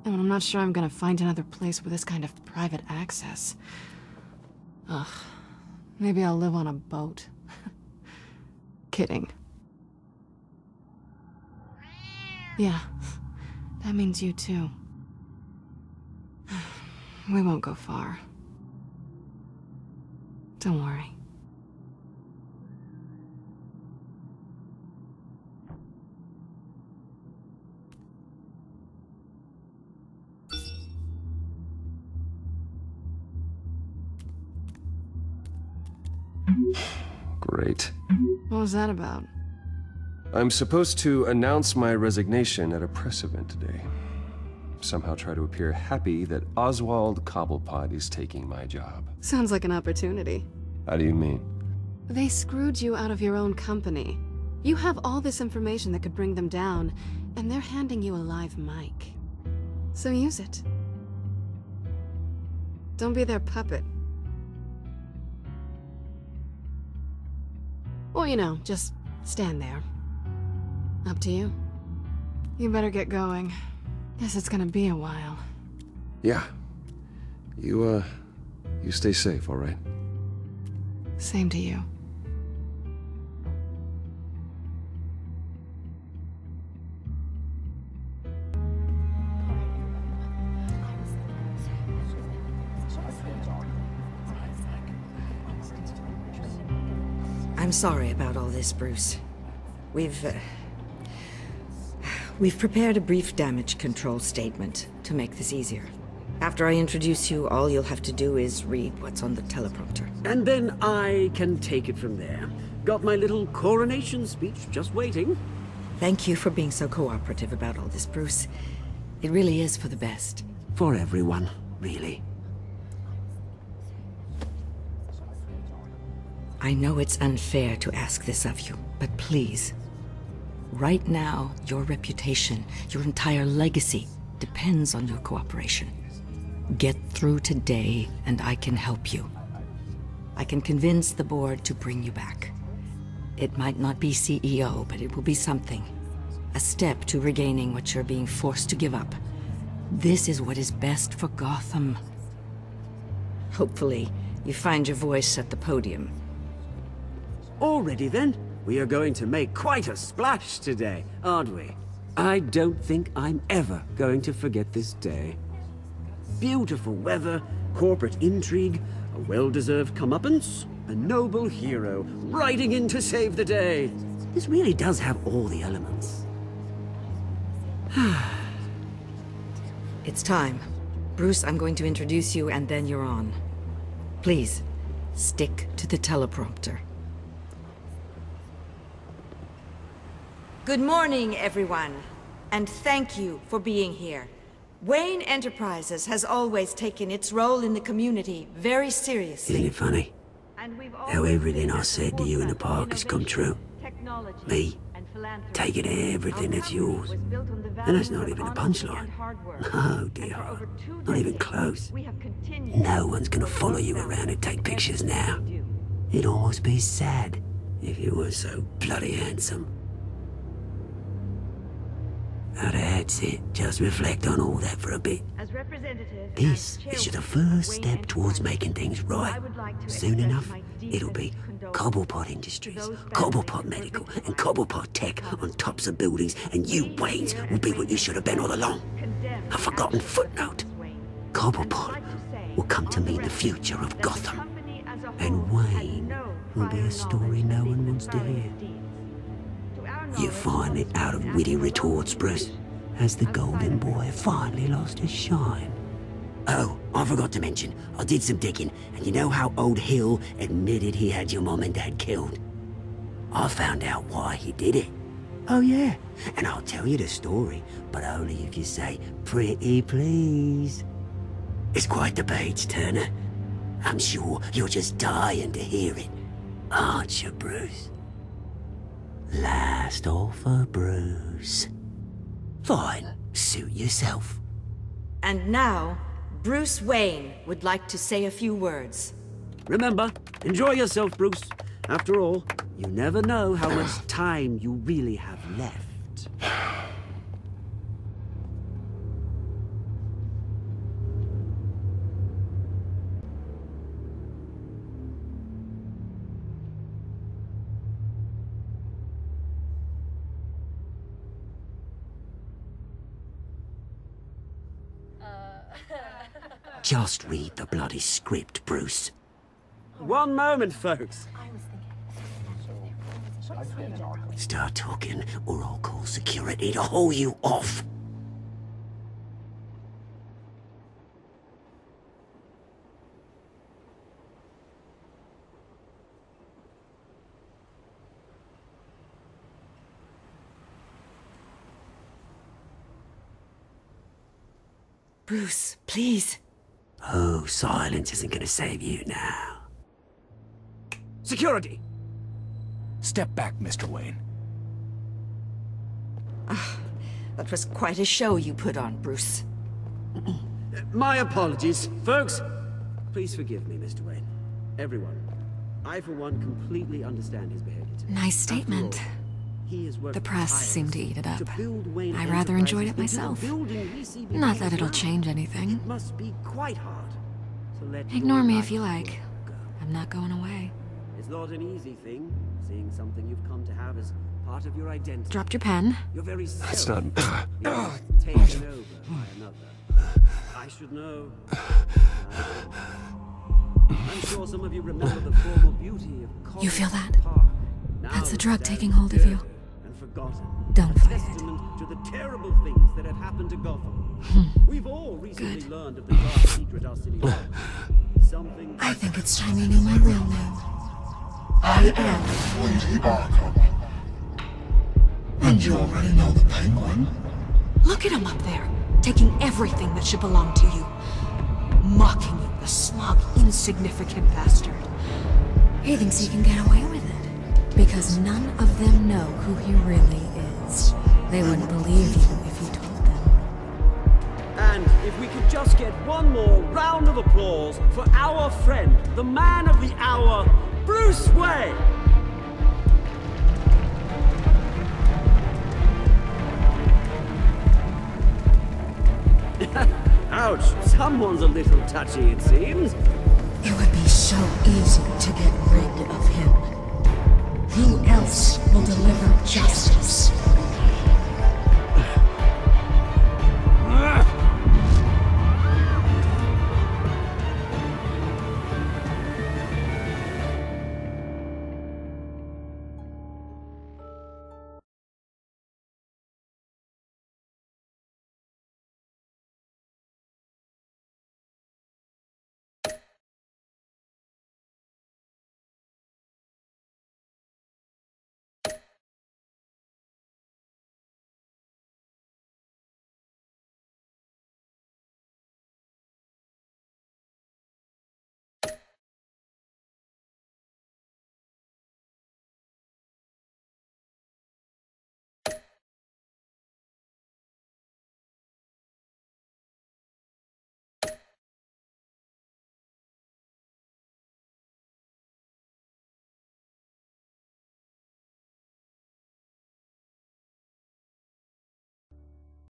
And I'm not sure I'm gonna find another place with this kind of private access. Ugh. Maybe I'll live on a boat. Kidding. Yeah. That means you too. We won't go far. Don't worry. Great. What was that about? I'm supposed to announce my resignation at a press event today. Somehow try to appear happy that Oswald Cobblepot is taking my job. Sounds like an opportunity. How do you mean? They screwed you out of your own company. You have all this information that could bring them down, and they're handing you a live mic. So use it. Don't be their puppet. Or, you know, just stand there. Up to you. You better get going. Guess it's gonna be a while. Yeah. You stay safe, all right? Same to you. I'm sorry about all this, Bruce. We've prepared a brief damage control statement to make this easier. After I introduce you, all you'll have to do is read what's on the teleprompter. And then I can take it from there. Got my little coronation speech just waiting. Thank you for being so cooperative about all this, Bruce. It really is for the best. For everyone, really. I know it's unfair to ask this of you, but please. Right now, your reputation, your entire legacy, depends on your cooperation. Get through today, and I can help you. I can convince the board to bring you back. It might not be CEO, but it will be something. A step to regaining what you're being forced to give up. This is what is best for Gotham. Hopefully, you find your voice at the podium. Already then, we are going to make quite a splash today, aren't we? I don't think I'm ever going to forget this day. Beautiful weather, corporate intrigue, a well-deserved comeuppance, a noble hero riding in to save the day. This really does have all the elements. It's time. Bruce, I'm going to introduce you and then you're on. Please, stick to the teleprompter. Good morning, everyone, and thank you for being here. Wayne Enterprises has always taken its role in the community very seriously. Isn't it funny? How everything I said to you in the park has come true. Me, taking everything that's yours. And that's not even a punchline. No, dear. Not even close. No one's gonna follow you around and take pictures now. It'd almost be sad if you were so bloody handsome. Now that's it. Just reflect on all that for a bit. This is just a first step towards making things right. Soon enough, it'll be Cobblepot Industries, Cobblepot Medical, and Cobblepot Tech on tops of buildings, and you, Waynes, will be what you should have been all along. A forgotten footnote. Cobblepot will come to mean the future of Gotham. And Wayne will be a story no one wants to hear. You finally out of witty retorts, Bruce, as the golden boy finally lost his shine. Oh, I forgot to mention, I did some digging, and you know how old Hill admitted he had your mom and dad killed? I found out why he did it. Oh yeah, and I'll tell you the story, but only if you say, pretty please. It's quite the page turner. I'm sure you're just dying to hear it, aren't you, Bruce? Last offer, Bruce. Fine, suit yourself. And now, Bruce Wayne would like to say a few words. Remember, enjoy yourself, Bruce. After all, you never know how much time you really have left. Just read the bloody script, Bruce. One moment, folks. Start talking, or I'll call security to haul you off. Bruce, please. Oh, silence isn't gonna save you now. Security! Step back, Mr. Wayne. That was quite a show you put on, Bruce. My apologies, folks. Please forgive me, Mr. Wayne. Everyone. I, for one, completely understand his behavior today. Nice statement. The press seemed to eat it up. I rather enjoyed it myself. Not that it'll change anything. Must be quite hard to let Ignore me if you like. I'm not going away. It's not an easy thing, seeing something you've come to have as part of your identity. Dropped your pen? Your very That's self not... taken over by another. I should know. I'm sure some of you remember the former beauty of You feel that? Park. That's the drug taking hold of you. Forgotten. Don't fight it. Testament to the terrible things that have happened to Gotham. We've all recently good. I think it's time you knew my real name. I am Lady Arkham. And you already know the Penguin. Look at him up there, taking everything that should belong to you. Mocking you, the smug, insignificant bastard. He thinks he can get away with it. Because none of them know who he really is. They wouldn't believe you if you told them. And if we could just get one more round of applause for our friend, the man of the hour, Bruce Wayne! Ouch, someone's a little touchy, it seems. It would be so easy to get rid of him. Who else will deliver justice?